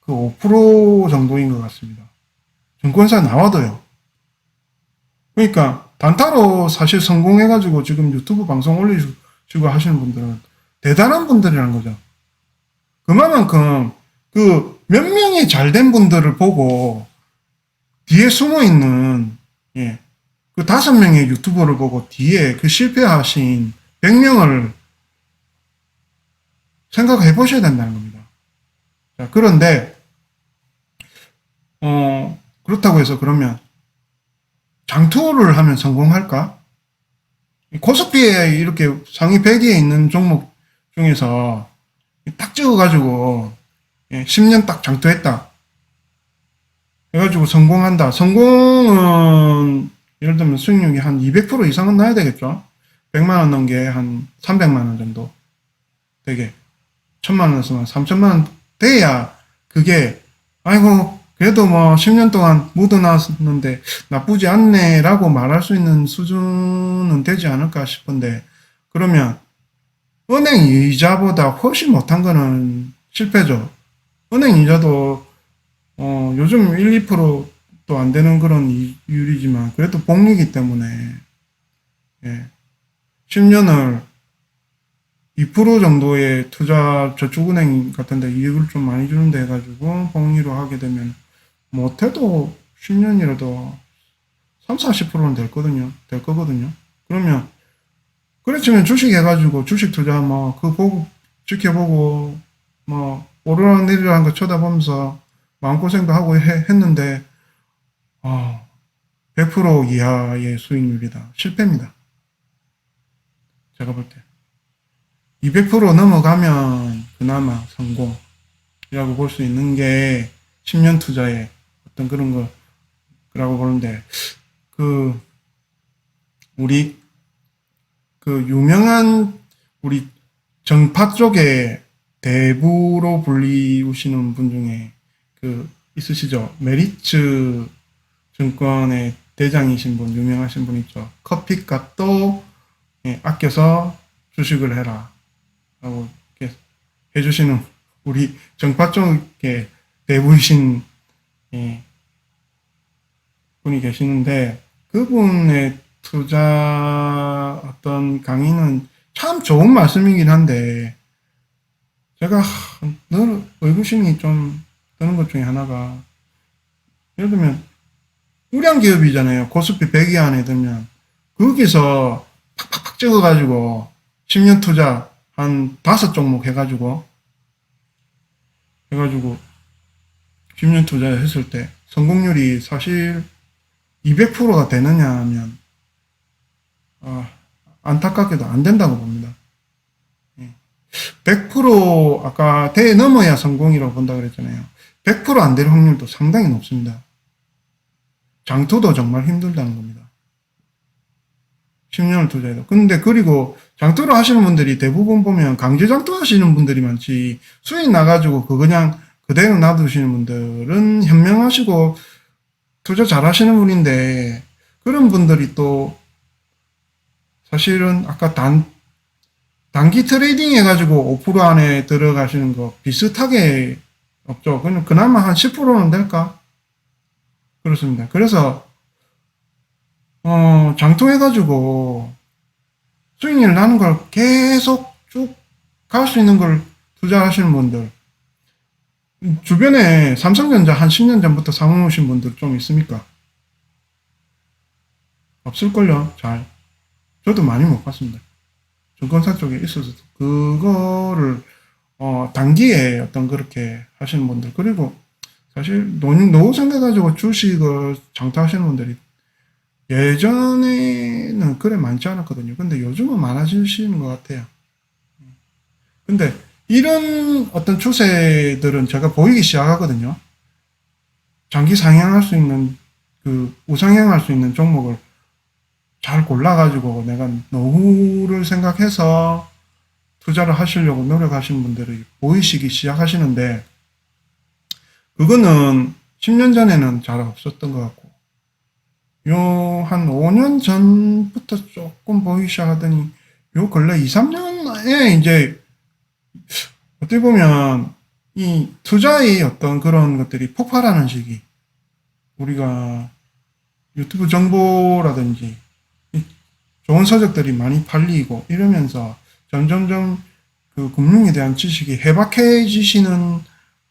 Speaker 1: 5% 정도인 것 같습니다. 증권사 나와도요. 그러니까 단타로 사실 성공해가지고 지금 유튜브 방송 올리시고 하시는 분들은 대단한 분들이라는 거죠. 그만큼 몇 명이 잘된 분들을 보고 뒤에 숨어 있는 5명의 유튜버를 보고 뒤에 실패하신 100명을 생각해 보셔야 된다는 겁니다. 자, 그런데 그렇다고 해서 그러면 장투를 하면 성공할까? 코스피에 이렇게 상위 100위에 있는 종목 중에서 딱 찍어가지고 10년 딱 장투했다. 해가지고 성공한다. 성공은 예를 들면 수익률이 한 200% 이상은 나야 되겠죠. 100만 원 넘게 한 300만 원 정도 되게 1000만 원에서 3000만 원 돼야 그게 아이고 그래도 뭐 10년 동안 묻어놨는데 나쁘지 않네 라고 말할 수 있는 수준은 되지 않을까 싶은데 그러면 은행 이자보다 훨씬 못한 거는 실패죠. 은행 이자도 요즘 1, 2%도 안 되는 그런 이율이지만 그래도 복리기 때문에 예. 10년을 2% 정도의 투자 저축은행 같은데 이익을 좀 많이 주는데 해가지고 복리로 하게 되면 못해도 10년이라도 3, 40%는 될 거거든요. 그러면 그래 치면 주식 해가지고 주식 투자 뭐 그 보고 지켜보고 뭐 오르락 내리락 거 쳐다보면서 마음고생도 하고 했는데 100% 이하의 수익률이다. 실패입니다. 제가 볼 때. 200% 넘어가면 그나마 성공이라고 볼 수 있는 게 10년 투자의 어떤 그런 거라고 보는데, 우리 유명한 우리 정파 쪽에 대부로 불리우시는 분 중에 있으시죠? 메리츠 증권의 대장이신 분, 유명하신 분 있죠? 커피값도 아껴서 주식을 해라 라고 이렇게 해주시는 우리 정파 쪽에 대부이신 분이 계시는데, 그분의 투자 어떤 강의는 참 좋은 말씀이긴 한데, 제가 늘 의구심이 좀 드는 것 중에 하나가, 예를 들면 우량 기업이잖아요. 코스피 100위 안에 들면 거기서 팍팍팍 찍어가지고 10년 투자 한 5종목 해가지고 10년 투자했을 때 성공률이 사실 200%가 되느냐 하면 안타깝게도 안 된다고 봅니다. 100% 아까 대에 넘어야 성공이라고 본다 그랬잖아요. 100% 안 될 확률도 상당히 높습니다. 장투도 정말 힘들다는 겁니다. 10년을 투자해도. 근데 그리고 장투를 하시는 분들이 대부분 보면 강제 장투 하시는 분들이 많지, 수익 나가지고 그냥 그대로 놔두시는 분들은 현명하시고 투자 잘 하시는 분인데, 그런 분들이 또 사실은 아까 단기 트레이딩 해가지고 5% 안에 들어가시는 거 비슷하게 없죠. 그나마 한 10%는 될까? 그렇습니다. 그래서 장투해가지고 수익률 나는 걸 계속 쭉 갈 수 있는 걸 투자하시는 분들, 주변에 삼성전자 한 10년 전부터 사모으신 분들 좀 있습니까? 없을걸요. 잘. 저도 많이 못 봤습니다. 증권사 쪽에 있어서 그거를 단기에 어떤 그렇게 하시는 분들, 그리고 사실 노후 생각가지고 주식을 장투하시는 분들이 예전에는 그래 많지 않았거든요. 근데 요즘은 많아지시는 것 같아요. 근데 이런 어떤 추세들은 제가 보이기 시작하거든요. 장기 상향할 수 있는, 우상향할 수 있는 종목을 잘 골라가지고 내가 노후를 생각해서 투자를 하시려고 노력하시는 분들이 보이시기 시작하시는데, 그거는 10년 전에는 잘 없었던 것 같고, 한 5년 전부터 조금 보이기 시작하더니, 근래 2, 3년에 이제, 어떻게 보면, 이 투자의 어떤 그런 것들이 폭발하는 시기, 우리가 유튜브 정보라든지, 좋은 서적들이 많이 팔리고 이러면서 점점점 금융에 대한 지식이 해박해지시는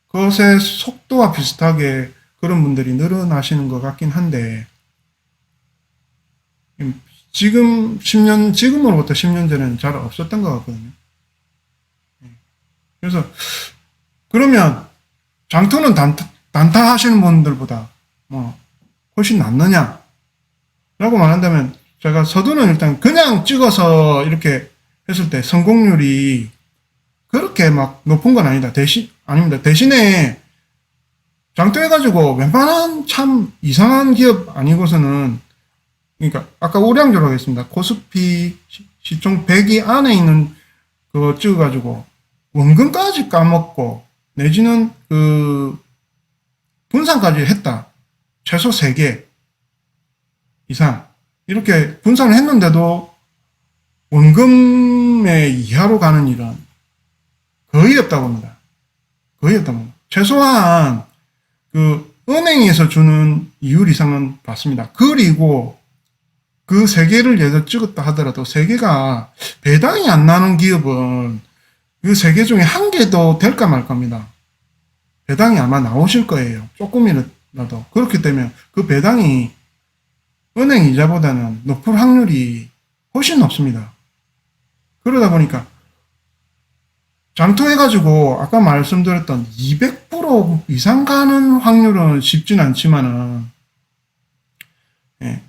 Speaker 1: 것의 속도와 비슷하게 그런 분들이 늘어나시는 것 같긴 한데, 지금으로부터 10년 전에는 잘 없었던 것 같거든요. 그래서, 그러면, 장투는 단타 하시는 분들보다, 훨씬 낫느냐? 라고 말한다면, 제가 서두는 일단 그냥 찍어서 이렇게 했을 때 성공률이 그렇게 막 높은 건 아닙니다. 대신에, 장투해가지고 웬만한 참 이상한 기업 아니고서는, 그러니까 아까 우량주라고 했습니다. 코스피 시총 100위 안에 있는 그거 찍어가지고 원금까지 까먹고 내지는 분산까지 했다. 최소 3개 이상 이렇게 분산을 했는데도 원금의 이하로 가는 일은 거의 없다고 합니다. 거의 없다고 합니다. 최소한 은행에서 주는 이율 이상은 받습니다. 그리고 그 세 개를 예를 찍었다 하더라도 세 개가 배당이 안 나는 기업은 그 세 개 중에 한 개도 될까 말 겁니다. 배당이 아마 나오실 거예요. 조금이라도. 그렇기 때문에 그 배당이 은행 이자보다는 높을 확률이 훨씬 높습니다. 그러다 보니까 장투해가지고 아까 말씀드렸던 200% 이상 가는 확률은 쉽진 않지만은, 예,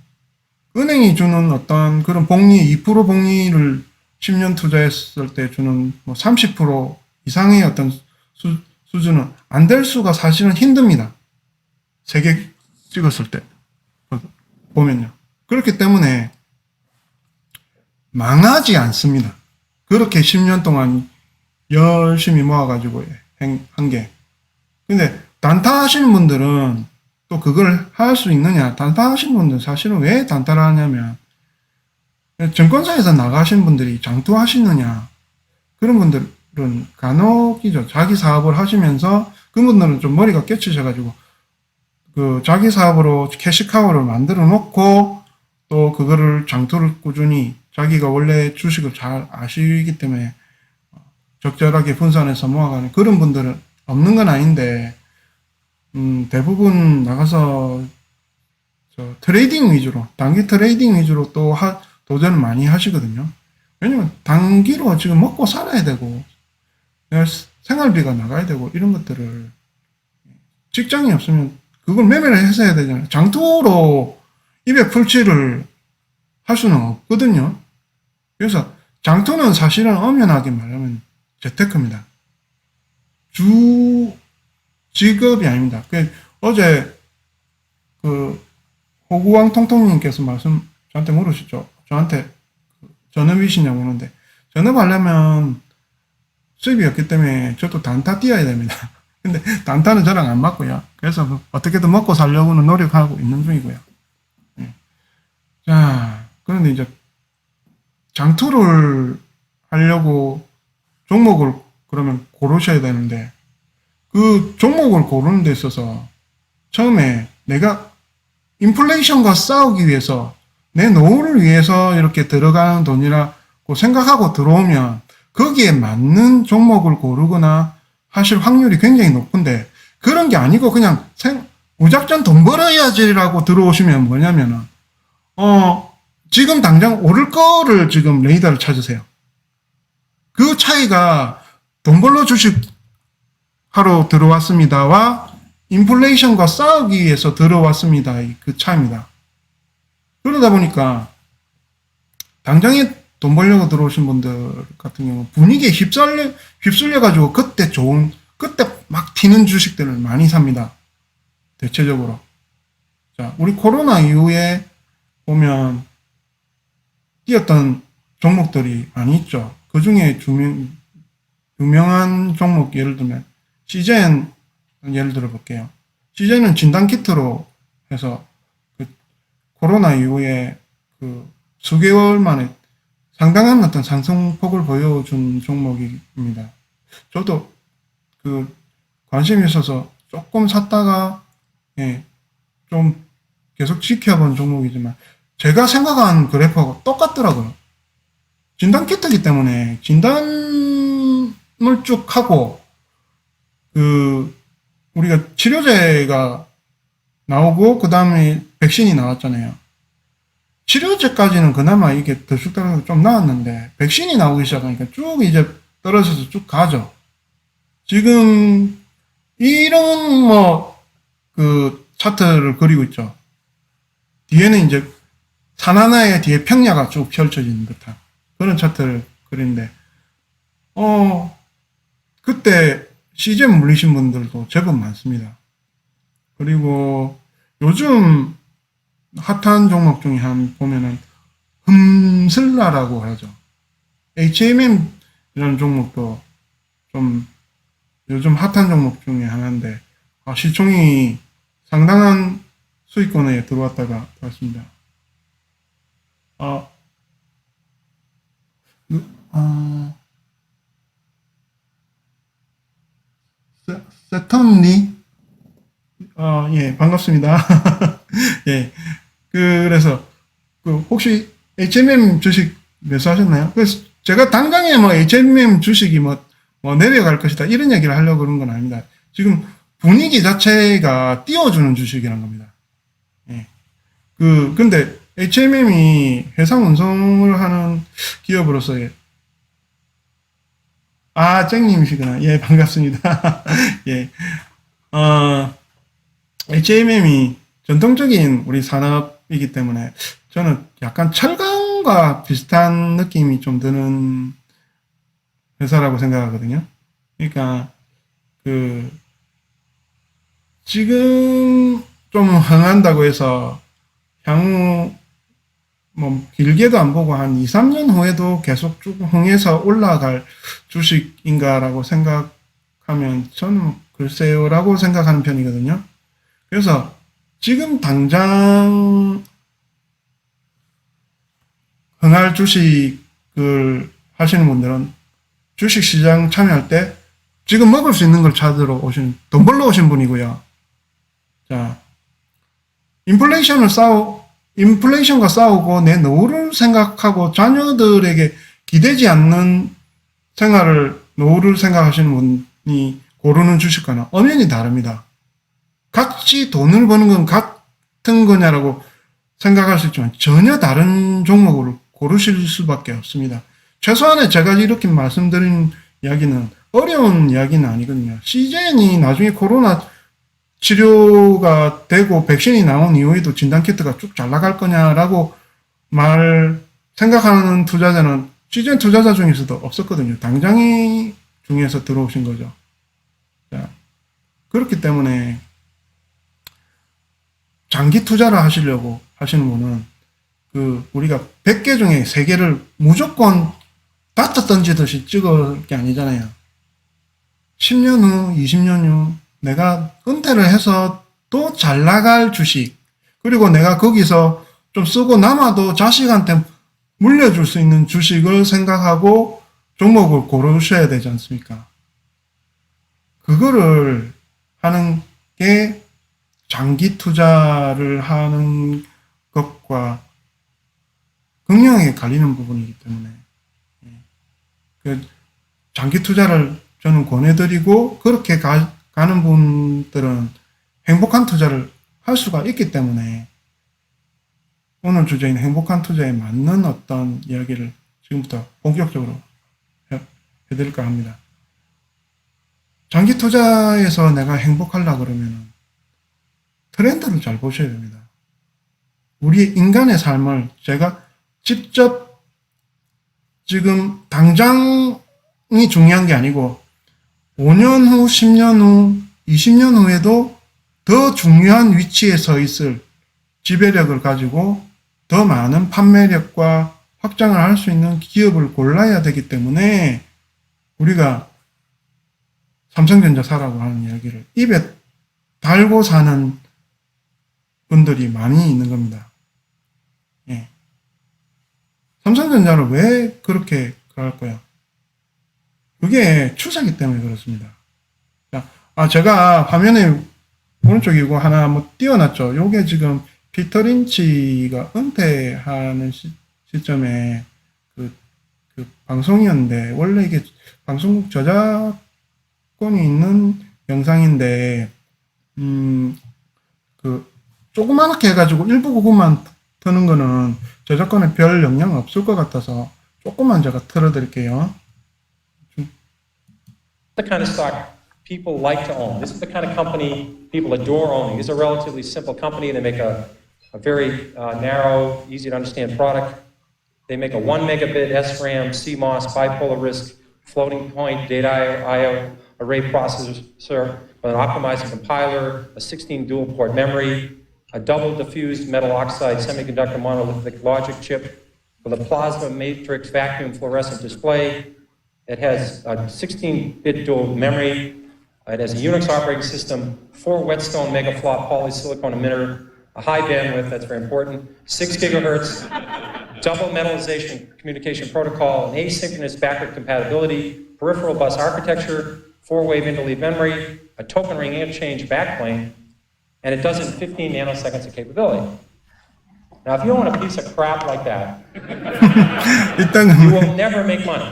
Speaker 1: 은행이 주는 어떤 그런 복리, 2% 복리를 10년 투자했을 때 주는 뭐 30% 이상의 어떤 수준은 안 될 수가 사실은 힘듭니다. 세 개 찍었을 때 보면요. 그렇기 때문에 망하지 않습니다. 그렇게 10년 동안 열심히 모아가지고 한 게. 근데 단타 하시는 분들은 또 그걸 할 수 있느냐? 단타 하시는 분들은 사실은 왜 단타를 하냐면, 증권사에서 나가신 분들이 장투하시느냐? 그런 분들은 간혹이죠. 자기 사업을 하시면서 그분들은 좀 머리가 깨치셔가지고 그 자기 사업으로 캐시카우를 만들어 놓고 또 그거를 장투를 꾸준히 자기가 원래 주식을 잘 아시기 때문에 적절하게 분산해서 모아가는 그런 분들은 없는 건 아닌데, 대부분 나가서 트레이딩 위주로, 단기 트레이딩 위주로 또 도전을 많이 하시거든요. 왜냐면 단기로 지금 먹고 살아야 되고, 생활비가 나가야 되고, 이런 것들을 직장이 없으면 그걸 매매를 해서 해야 되잖아요. 장투로 200풀치를 할 수는 없거든요. 그래서 장투는 사실은 엄연하게 말하면 재테크입니다. 주 직업이 아닙니다. 어제 호구왕 통통님께서 저한테 물으시죠. 저한테 전업이시냐고 묻는데, 전업하려면 수입이 없기 때문에 저도 단타 뛰어야 됩니다. 근데 단타는 저랑 안 맞고요. 그래서 어떻게든 먹고 살려고는 노력하고 있는 중이고요. 네. 자, 그런데 이제 장투를 하려고 종목을 그러면 고르셔야 되는데, 그 종목을 고르는 데 있어서 처음에 내가 인플레이션과 싸우기 위해서 내 노후를 위해서 이렇게 들어가는 돈이라고 생각하고 들어오면 거기에 맞는 종목을 고르거나 하실 확률이 굉장히 높은데, 그런 게 아니고 그냥 무작정 돈 벌어야지라고 들어오시면 뭐냐면은 지금 당장 오를 거를 지금 레이더를 찾으세요. 그 차이가 돈 벌러 주식 하러 들어왔습니다와 인플레이션과 싸우기 위해서 들어왔습니다. 그 차이입니다. 그러다 보니까 당장에 돈 벌려고 들어오신 분들 같은 경우 분위기에 휩쓸려가지고 그때 막 튀는 주식들을 많이 삽니다. 대체적으로. 자, 우리 코로나 이후에 보면 뛰었던 종목들이 많이 있죠. 그 중에 유명한 종목 예를 들면 CJN 예를 들어 볼게요. CJ는 진단키트로 해서 그 코로나 이후에 그 수개월 만에 상당한 어떤 상승폭을 보여준 종목입니다. 저도 그 관심이 있어서 조금 샀다가 좀 계속 지켜본 종목이지만 제가 생각한 그래프하고 똑같더라고요. 진단키트이기 때문에 진단을 쭉 하고 우리가 치료제가 나오고 그 다음에 백신이 나왔잖아요. 치료제까지는 그나마 이게 들쑥날쑥 좀 나왔는데 백신이 나오기 시작하니까 쭉 이제 떨어져서 쭉 가죠. 지금 이런 그 차트를 그리고 있죠. 뒤에는 이제 산 하나의 뒤에 평야가 쭉 펼쳐지는 듯한 그런 차트를 그리는데 그때 CJ 물리신 분들도 제법 많습니다. 그리고 요즘 핫한 종목 중에 보면은 흠슬라라고 하죠. HMM이라는 종목도 좀 요즘 핫한 종목 중에 하나인데 시총이 상당한 수익권에 들어왔다가 왔습니다. 세턴리? 예, 반갑습니다. 예. 그래서 혹시 HMM 주식 매수하셨나요? 그래서 제가 당장에 뭐 HMM 주식이 뭐 내려갈 것이다 이런 얘기를 하려고 그런 건 아닙니다. 지금 분위기 자체가 띄워주는 주식이란 겁니다. 예. 근데 HMM이 해상 운송을 하는 기업으로서의 쨍님이시구나. 예, 반갑습니다. 예. HMM이 전통적인 우리 산업이기 때문에 저는 약간 철강과 비슷한 느낌이 좀 드는 회사라고 생각하거든요. 그러니까 지금 좀 흥한다고 해서 향후 뭐 길게도 안 보고 한 2, 3년 후에도 계속 쭉 흥해서 올라갈 주식인가라고 생각하면 저는 글쎄요라고 생각하는 편이거든요. 그래서 지금 당장 흥할 주식을 하시는 분들은 주식시장 참여할 때 지금 먹을 수 있는 걸 찾으러 돈 벌러 오신 분이고요. 자, 인플레이션과 싸우고 내 노후를 생각하고 자녀들에게 기대지 않는 노후를 생각하시는 분이 고르는 주식과는 엄연히 다릅니다. 같이 돈을 버는 건 같은 거냐라고 생각할 수 있지만 전혀 다른 종목을 고르실 수밖에 없습니다. 최소한의 제가 이렇게 말씀드린 이야기는 어려운 이야기는 아니거든요. 시젠이 나중에 코로나 치료가 되고 백신이 나온 이후에도 진단키트가 쭉 잘 나갈 거냐라고 생각하는 투자자는 시젠 투자자 중에서도 없었거든요. 당장이 중에서 들어오신 거죠. 자, 그렇기 때문에 장기 투자를 하시려고 하시는 분은 우리가 100개 중에 3개를 무조건 다트 던지듯이 찍을 게 아니잖아요. 10년 후, 20년 후 내가 은퇴를 해서 또 잘 나갈 주식, 그리고 내가 거기서 좀 쓰고 남아도 자식한테 물려줄 수 있는 주식을 생각하고 종목을 고르셔야 되지 않습니까? 그거를 하는 게 장기 투자를 하는 것과 극명하게 갈리는 부분이기 때문에 장기 투자를 저는 권해드리고 그렇게 가는 분들은 행복한 투자를 할 수가 있기 때문에 오늘 주제인 행복한 투자에 맞는 어떤 이야기를 지금부터 본격적으로 해드릴까 합니다. 장기 투자에서 내가 행복하려고 그러면 트렌드를 잘 보셔야 됩니다. 우리 인간의 삶을 제가 직접 지금 당장이 중요한 게 아니고 5년 후, 10년 후, 20년 후에도 더 중요한 위치에 서 있을 지배력을 가지고 더 많은 판매력과 확장을 할 수 있는 기업을 골라야 되기 때문에 우리가 삼성전자 사라고 하는 이야기를 입에 달고 사는 분들이 많이 있는 겁니다. 예. 삼성전자를 왜 그렇게 할까요? 그게 추세기 때문에 그렇습니다. 자, 제가 화면에 오른쪽이고 하나 띄워놨죠. 요게 지금 피터 린치가 은퇴하는 시점에 그 방송이었는데, 원래 이게 방송 저작권이 있는 영상인데, 조그맣게 해가지고 일부 부분만 트는 거는 저작권에 별 영향 없을 것 같아서 조금만 제가 틀어드릴게요.
Speaker 2: The kind of stock people like to own. This is the kind of company people adore owning. This is a relatively simple company. They make a very narrow, easy to understand product. They make a 1 megabit SRAM, CMOS, bipolar risk, floating point data I/O array processor with an optimizing compiler, a 16 dual port memory, a double diffused metal oxide semiconductor monolithic logic chip with a plasma matrix vacuum fluorescent display. It has a 16-bit dual memory. It has a Unix operating system, 4 Whetstone megaflop polysilicon emitter, a high bandwidth, that's very important, 6 gigahertz, double metallization communication protocol, an asynchronous backward compatibility, peripheral bus architecture, 4-wave interleave memory, a token ring interchange backplane, and it does it in 15 nanoseconds of capability. Now, if you own a piece of crap like that, you
Speaker 1: 일단은
Speaker 2: will never make money.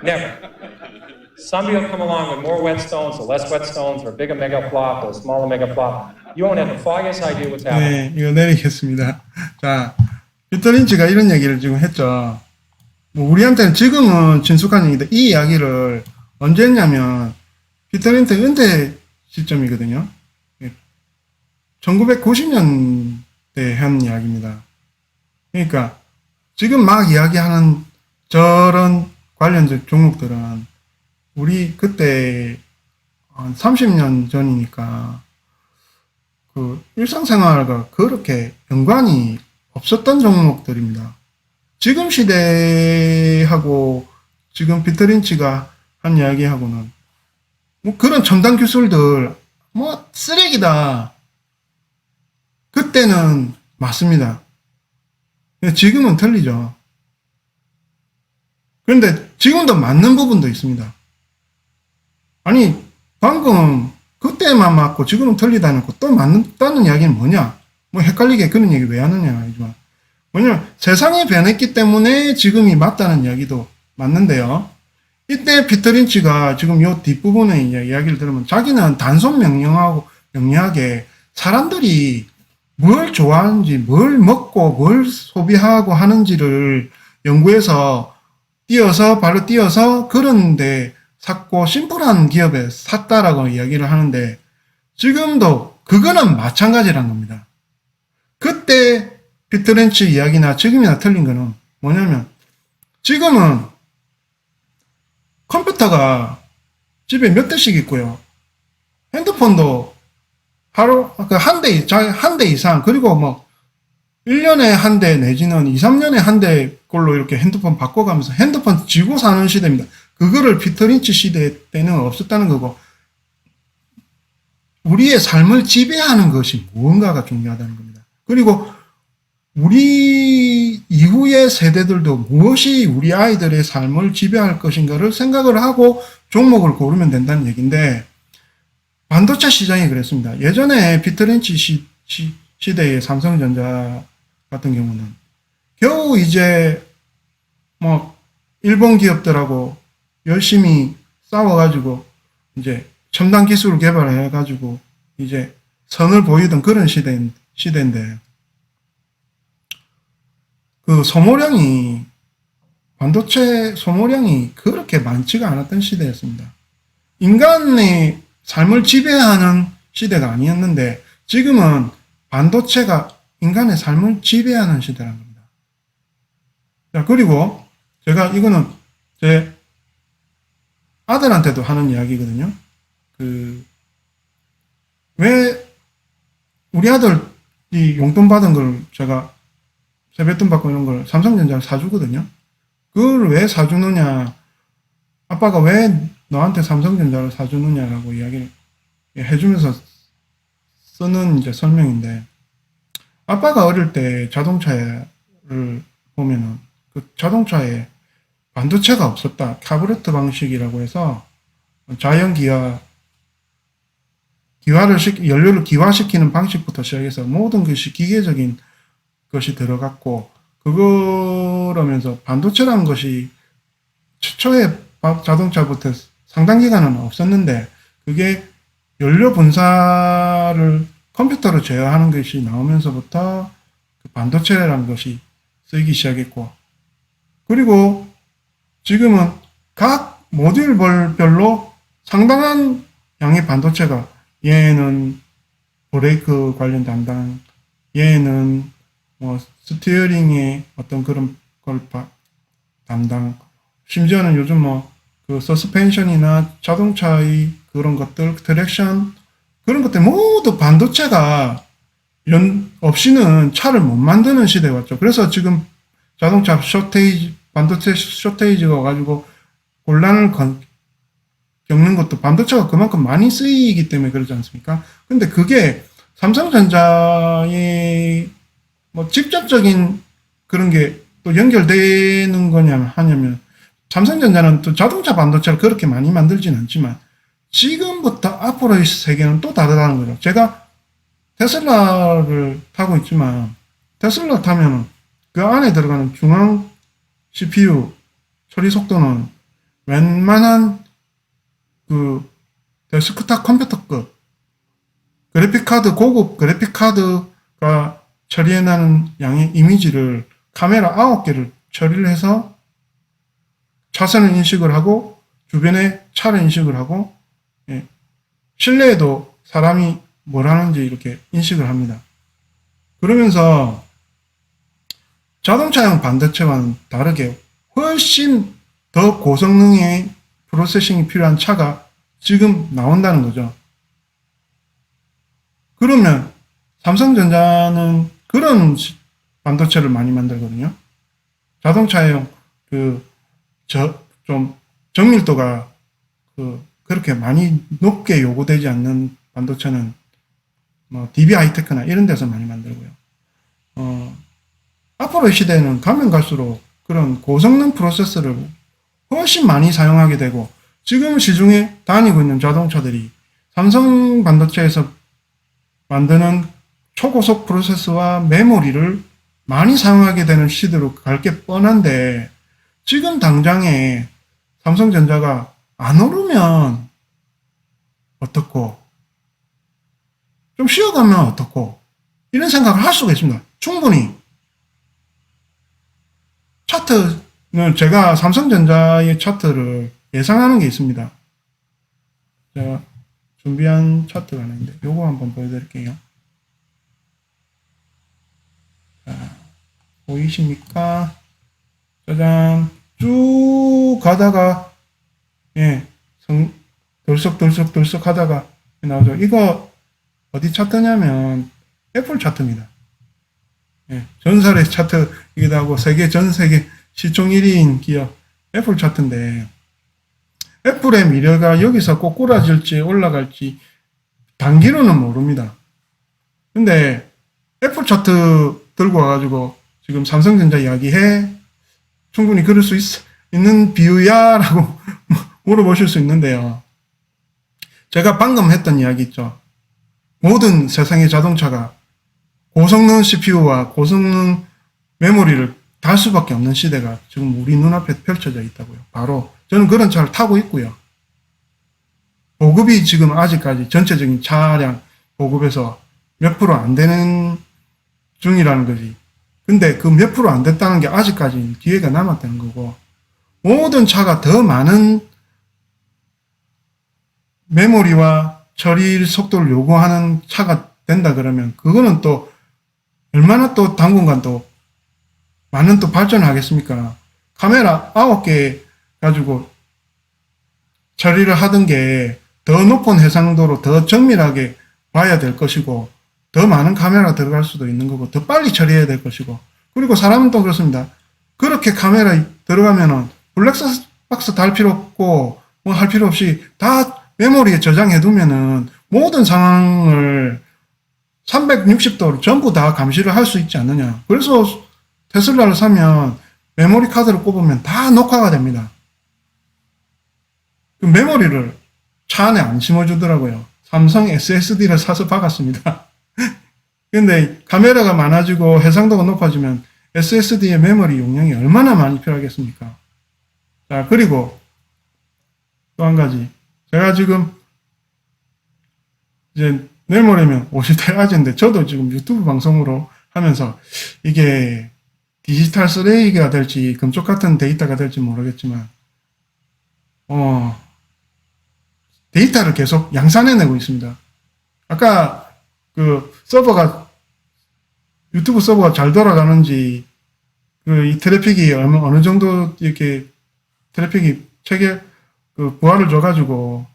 Speaker 2: Never. Somebody will come along with more whetstones or less whetstones or a bigger mega flop or a smaller mega flop. You won't have the foggiest idea what's happening.
Speaker 1: 네, 이거 내리겠습니다. 자, 피터 린치가 이런 얘기를 지금 했죠. 뭐 우리한테는 지금은 친숙한 얘기인데 이 이야기를 언제 했냐면 피터 린치 은퇴 시점이거든요. 1990년대에 한 이야기입니다. 그러니까 지금 막 이야기하는 저런 관련된 종목들은 우리 그때 한 30년 전이니까 그 일상생활과 그렇게 연관이 없었던 종목들입니다. 지금 시대하고 지금 피터 린치가 한 이야기하고는 뭐 그런 첨단 기술들 뭐 쓰레기다. 그때는 맞습니다. 지금은 틀리죠. 그런데 지금도 맞는 부분도 있습니다. 아니 방금 그때만 맞고 지금은 틀리다는 거 또 맞는다는 이야기는 뭐냐? 뭐 헷갈리게 그런 얘기 왜 하느냐 아니지만 뭐냐면 세상이 변했기 때문에 지금이 맞다는 이야기도 맞는데요. 이때 피터 린치가 지금 요 뒷부분에 이야기를 들으면 자기는 단순 명료하게 사람들이 뭘 좋아하는지 뭘 먹고 뭘 소비하고 하는지를 연구해서 발로 뛰어서 그런데 샀고 심플한 기업에 샀다라고 이야기를 하는데 지금도 그거는 마찬가지란 겁니다. 그때 피터 린치 이야기나 지금이나 틀린 거는 뭐냐면 지금은 컴퓨터가 집에 몇 대씩 있고요. 핸드폰도 하루 한 대 이상 그리고 뭐 1년에 한 대 내지는 2, 3년에 한 대 걸로 이렇게 핸드폰 바꿔가면서 핸드폰 쥐고 사는 시대입니다. 그거를 피터 린치 시대 때는 없었다는 거고 우리의 삶을 지배하는 것이 무언가가 중요하다는 겁니다. 그리고 우리 이후의 세대들도 무엇이 우리 아이들의 삶을 지배할 것인가를 생각을 하고 종목을 고르면 된다는 얘기인데 반도체 시장이 그랬습니다. 예전에 피터 린치 시대의 삼성전자 같은 경우는 겨우 이제 뭐 일본 기업들하고 열심히 싸워가지고 이제 첨단 기술을 개발해가지고 이제 선을 보이던 그런 시대인데 그 반도체 소모량이 그렇게 많지가 않았던 시대였습니다. 인간의 삶을 지배하는 시대가 아니었는데 지금은 반도체가 인간의 삶을 지배하는 시대라는 겁니다. 자, 그리고 제가 이거는 제 아들한테도 하는 이야기거든요. 왜 우리 아들이 용돈 받은 걸 제가 세뱃돈 받고 이런 걸 삼성전자를 사주거든요. 그걸 왜 사주느냐, 아빠가 왜 너한테 삼성전자를 사주느냐라고 이야기를 해주면서 쓰는 이제 설명인데, 아빠가 어릴 때 자동차를 보면은 그 자동차에 반도체가 없었다. 카브레터 방식이라고 해서 연료를 기화시키는 방식부터 시작해서 모든 것이 기계적인 것이 들어갔고, 그러면서 반도체라는 것이 최초의 자동차부터 상당 기간은 없었는데, 그게 연료 분사를 컴퓨터로 제어하는 것이 나오면서부터 그 반도체라는 것이 쓰이기 시작했고, 그리고 지금은 각 모듈별로 상당한 양의 반도체가, 얘는 브레이크 관련 담당, 얘는 뭐 스티어링의 어떤 그런 걸 담당, 심지어는 요즘 뭐 그 서스펜션이나 자동차의 그런 것들, 트랙션, 그런 것들 모두 반도체가 없이는 차를 못 만드는 시대에 왔죠. 그래서 지금 자동차 반도체 쇼테이지가 와가지고 곤란을 겪는 것도 반도체가 그만큼 많이 쓰이기 때문에 그러지 않습니까? 근데 그게 삼성전자의 뭐 직접적인 그런 게 또 연결되는 하냐면 삼성전자는 또 자동차 반도체를 그렇게 많이 만들진 않지만 지금부터 앞으로의 세계는 또 다르다는 거죠. 제가 테슬라를 타고 있지만 테슬라 타면은 그 안에 들어가는 중앙 CPU 처리 속도는 웬만한 그 데스크탑 컴퓨터급 그래픽카드, 고급 그래픽카드가 처리해내는 양의 이미지를 카메라 9개를 처리를 해서 차선을 인식을 하고 주변에 차를 인식을 하고 예, 실내에도 사람이 뭘 하는지 이렇게 인식을 합니다. 그러면서 자동차용 반도체와는 다르게 훨씬 더 고성능의 프로세싱이 필요한 차가 지금 나온다는 거죠. 그러면 삼성전자는 그런 반도체를 많이 만들거든요. 자동차용 좀 정밀도가 그렇게 많이 높게 요구되지 않는 반도체는 뭐 DB 하이테크나 이런 데서 많이 만들고요. 앞으로의 시대에는 가면 갈수록 그런 고성능 프로세서를 훨씬 많이 사용하게 되고 지금 시중에 다니고 있는 자동차들이 삼성 반도체에서 만드는 초고속 프로세서와 메모리를 많이 사용하게 되는 시대로 갈 게 뻔한데 지금 당장에 삼성전자가 안 오르면 어떻고 좀 쉬어가면 어떻고 이런 생각을 할 수가 있습니다. 충분히 차트는 제가 삼성전자의 차트를 예상하는 게 있습니다. 제가 준비한 차트가 하나 있는데 요거 한번 보여드릴게요. 자, 보이십니까? 짜잔 쭉 가다가 예, 덜썩덜썩 하다가 나오죠. 이거 어디 차트냐면 애플 차트입니다. 예, 전설의 차트이기도 하고 전 세계 시총 1위인 기업 애플 차트인데 애플의 미래가 여기서 꼬꾸라질지 올라갈지 단기로는 모릅니다. 근데 애플 차트 들고 와가지고 지금 삼성전자 이야기해? 충분히 그럴 수 있는 비유야? 라고 물어보실 수 있는데요. 제가 방금 했던 이야기 있죠. 모든 세상의 자동차가 고성능 CPU와 고성능 메모리를 달 수밖에 없는 시대가 지금 우리 눈앞에 펼쳐져 있다고요. 바로 저는 그런 차를 타고 있고요. 보급이 지금 아직까지 전체적인 차량 보급에서 몇 프로 안 되는 중이라는 거지. 근데 그 몇 프로 안 됐다는 게 아직까지 기회가 남았다는 거고 모든 차가 더 많은 메모리와 처리 속도를 요구하는 차가 된다 그러면 그거는 또 얼마나 또 당분간 또 많은 또 발전을 하겠습니까? 카메라 9개 가지고 처리를 하던 게 더 높은 해상도로 더 정밀하게 봐야 될 것이고 더 많은 카메라 들어갈 수도 있는 거고 더 빨리 처리해야 될 것이고 그리고 사람은 또 그렇습니다. 그렇게 카메라 들어가면은 블랙박스 달 필요 없고 뭐 할 필요 없이 다 메모리에 저장해 두면은 모든 상황을 360도로 전부 다 감시를 할 수 있지 않느냐. 그래서 테슬라를 사면 메모리 카드를 꼽으면 다 녹화가 됩니다. 그 메모리를 차 안에 안 심어주더라고요. 삼성 SSD를 사서 박았습니다. 근데 카메라가 많아지고 해상도가 높아지면 SSD의 메모리 용량이 얼마나 많이 필요하겠습니까? 자, 그리고 또 한 가지. 제가 지금 이제 내일 모레면 50대 아재인데 저도 지금 유튜브 방송으로 하면서 이게 디지털 쓰레기가 될지 금쪽 같은 데이터가 될지 모르겠지만 데이터를 계속 양산해내고 있습니다. 아까 그 서버가 유튜브 서버가 잘 돌아가는지 이 트래픽이 어느 정도 이렇게 트래픽이 체계 부하를 줘가지고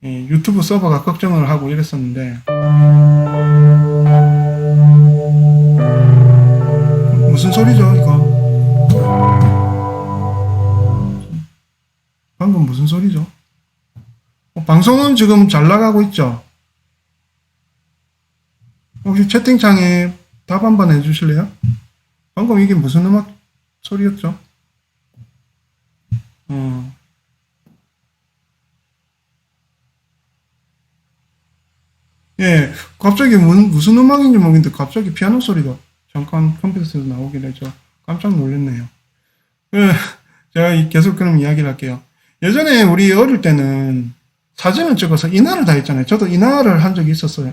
Speaker 1: 유튜브 서버가 걱정을 하고 이랬었는데 무슨 소리죠 이거? 방금 무슨 소리죠? 방송은 지금 잘 나가고 있죠? 혹시 채팅창에 답 한번 해주실래요? 방금 이게 무슨 음악 소리였죠? 예, 갑자기 무슨 음악인지 모르겠는데 갑자기 피아노 소리가 잠깐 컴퓨터에서 나오길래 저 깜짝 놀랐네요. 제가 계속 그럼 이야기를 할게요. 예전에 우리 어릴 때는 사진을 찍어서 인화를 다 했잖아요. 저도 인화를 한 적이 있었어요.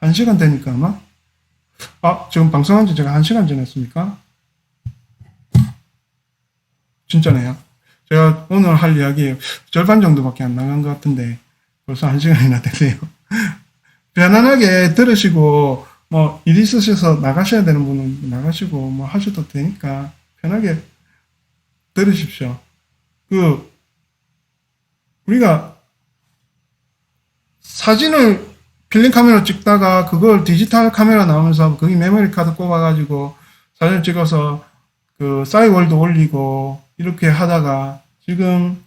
Speaker 1: 1시간 되니까 아마? 지금 방송한 지 제가 1시간 지났습니까? 진짜네요. 제가 오늘 할 이야기 절반 정도밖에 안 나간 것 같은데 벌써 1시간이나 됐네요. 편안하게 들으시고 뭐 일 있으셔서 나가셔야 되는 분은 나가시고 뭐 하셔도 되니까 편하게 들으십시오. 우리가 사진을 필름 카메라로 찍다가 그걸 디지털 카메라 나오면서 거기 메모리 카드 꼽아가지고 사진 찍어서 그 싸이월드 올리고 이렇게 하다가 지금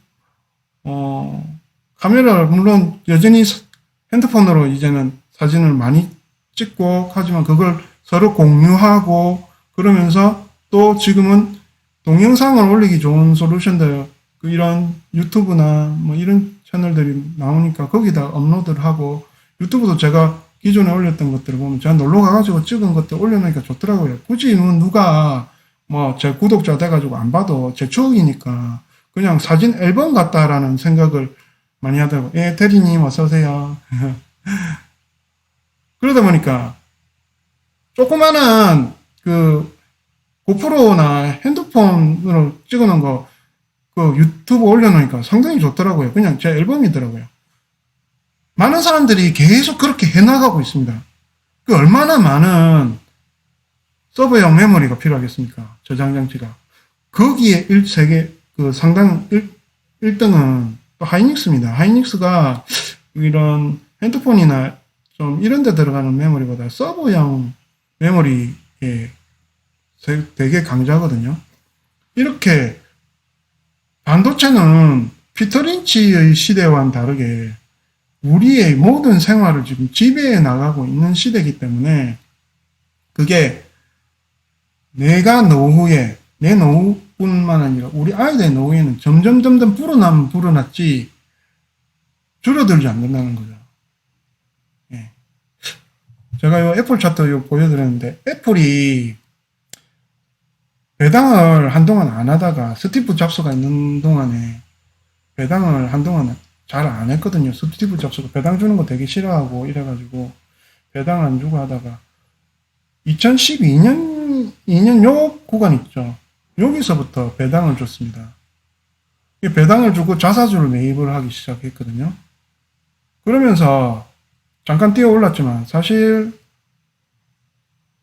Speaker 1: 카메라를 물론 여전히 핸드폰으로 이제는 사진을 많이 찍고 하지만 그걸 서로 공유하고 그러면서 또 지금은 동영상을 올리기 좋은 솔루션들 이런 유튜브나 뭐 이런 채널들이 나오니까 거기다 업로드를 하고 유튜브도 제가 기존에 올렸던 것들을 보면 제가 놀러 가가지고 찍은 것들 올려놓으니까 좋더라고요. 굳이 누가 뭐 제 구독자 돼가지고 안 봐도 제 추억이니까 그냥 사진 앨범 같다라는 생각을 많이 하더라고요. 예, 대리님 어서오세요. 그러다 보니까 조그마한 그 고프로나 핸드폰으로 찍어놓은 거 그 유튜브 올려놓으니까 상당히 좋더라고요. 그냥 제 앨범이더라고요. 많은 사람들이 계속 그렇게 해나가고 있습니다. 그 얼마나 많은 서버용 메모리가 필요하겠습니까? 저장 장치가. 거기에 세계 상당 1등은 또 하이닉스입니다. 하이닉스가 이런 핸드폰이나 좀 이런 데 들어가는 메모리보다 서버용 메모리에 되게 강자거든요. 이렇게 반도체는 피터 린치의 시대와는 다르게 우리의 모든 생활을 지금 지배해 나가고 있는 시대이기 때문에 그게 내가 노후에 내 노후뿐만 아니라 우리 아이들의 노후에는 점점 불어나면 불어났지 줄어들지 않는다는 거죠. 예. 제가 이 애플 차트 보여드렸는데 애플이 배당을 한동안 안 하다가 스티브 잡스가 있는 동안에 배당을 한동안 잘 안 했거든요. 스티브 잡스가 배당 주는 거 되게 싫어하고 이래가지고 배당 안 주고 하다가 2012년 요 구간 있죠. 여기서부터 배당을 줬습니다. 이 배당을 주고 자사주를 매입을 하기 시작했거든요. 그러면서 잠깐 뛰어 올랐지만 사실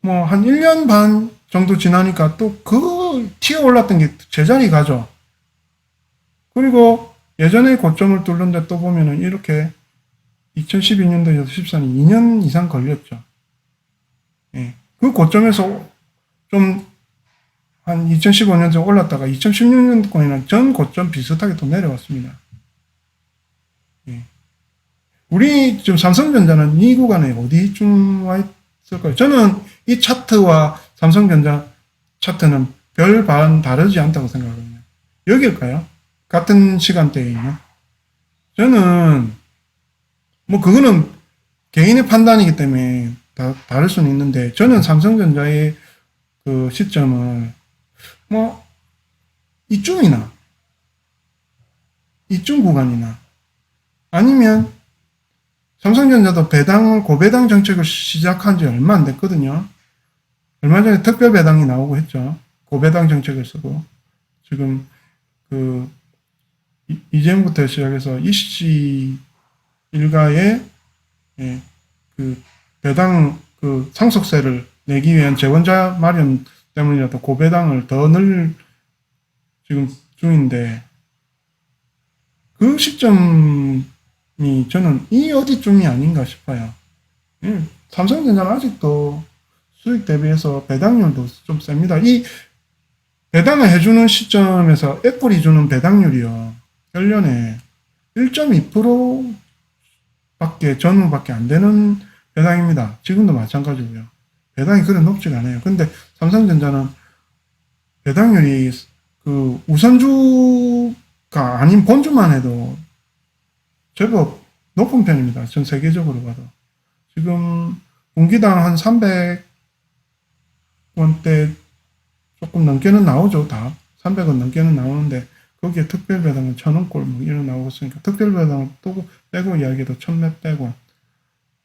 Speaker 1: 뭐 한 1년 반 정도 지나니까 또 그 튀어 올랐던 게 제자리 가죠. 그리고 예전에 고점을 뚫는데 또 보면은 이렇게 2012년도에서 14년 2년 이상 걸렸죠. 예. 그 고점에서 좀 한 2015년쯤 올랐다가 2016년도에는 전 고점 비슷하게 또 내려왔습니다. 예. 우리 지금 삼성전자는 이 구간에 어디쯤 와 있을까요? 저는 이 차트와 삼성전자 차트는 별 반 다르지 않다고 생각하거든요. 여기일까요? 같은 시간대에 있는? 저는 뭐 그거는 개인의 판단이기 때문에 다를 수는 있는데 저는 삼성전자의 그 시점을 뭐 이쯤 구간이나 아니면 삼성전자도 고배당 정책을 시작한 지 얼마 안 됐거든요. 얼마 전에 특별 배당이 나오고 했죠. 고배당 정책을 쓰고 지금 이제부터 시작해서 이씨 일가의 배당 상속세를 내기 위한 재원자 마련 때문이라도 고배당을 더 늘 지금 중인데 그 시점이 저는 이 어디쯤이 아닌가 싶어요. 삼성전자는 아직도 수익 대비해서 배당률도 좀 셉니다. 이 배당을 해주는 시점에서 애플이 주는 배당률이요. 1년에 1.2% 전후밖에 안 되는 배당입니다. 지금도 마찬가지고요. 배당이 그래 높지가 않아요. 근데 삼성전자는 배당률이 우선주가 아닌 본주만 해도 제법 높은 편입니다. 전 세계적으로 봐도. 지금 분기당 한 300원대 조금 넘게는 나오죠, 다. 300원 넘게는 나오는데, 거기에 특별배당은 1,000원꼴 뭐 이런 나오겠으니까, 특별배당은 또 빼고 이야기해도 1,000몇백 원.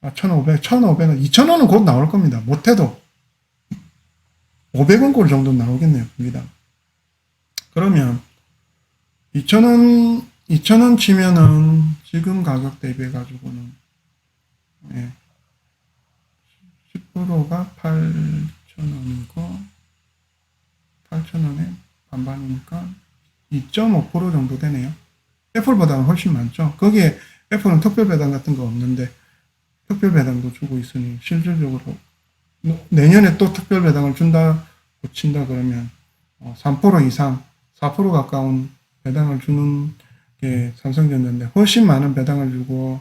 Speaker 1: 1,500, 1,500원, 2,000원은 곧 나올 겁니다. 못해도 500원꼴 정도 나오겠네요, 분기당. 그러면 2,000원 치면은 지금 가격 대비해가지고는, 예, 10%가 8,000원이고, 8,000원에 반반이니까 2.5% 정도 되네요. 애플보다는 훨씬 많죠. 거기에 애플은 특별배당 같은 거 없는데, 특별배당도 주고 있으니, 실질적으로 내년에 또 특별배당을 준다고 친다 그러면 3% 이상, 4% 가까운 배당을 주는 게 삼성전자인데, 훨씬 많은 배당을 주고,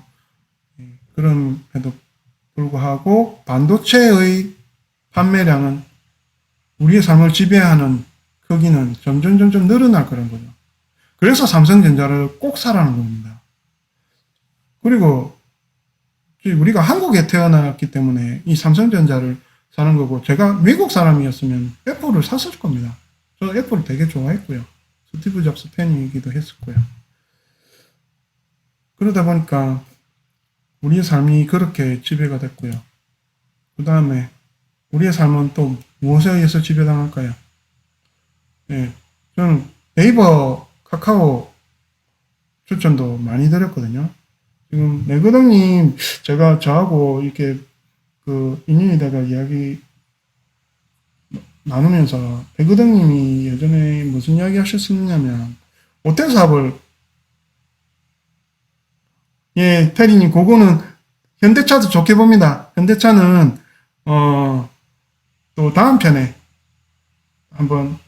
Speaker 1: 그럼에도 불구하고 반도체의 판매량은 우리의 삶을 지배하는 크기는 점점 늘어날 거란 거죠. 그래서 삼성전자를 꼭 사라는 겁니다. 그리고 우리가 한국에 태어났기 때문에 이 삼성전자를 사는 거고, 제가 미국 사람이었으면 애플을 샀을 겁니다. 저 애플을 되게 좋아했고요. 스티브 잡스 팬이기도 했었고요. 그러다 보니까 우리의 삶이 그렇게 지배가 됐고요. 그 다음에 우리의 삶은 또 무엇에 의해서 지배당할까요? 예, 저는 네이버, 카카오 추천도 많이 드렸거든요. 지금 내거덕님, 제가 저하고 이렇게 인연이다가 이야기 나누면서 내거덕님이 예전에 무슨 이야기 하셨었냐면, 모텔 사업을, 예, 테리님, 그거는 현대차도 좋게 봅니다. 현대차는 또 다음 편에 한번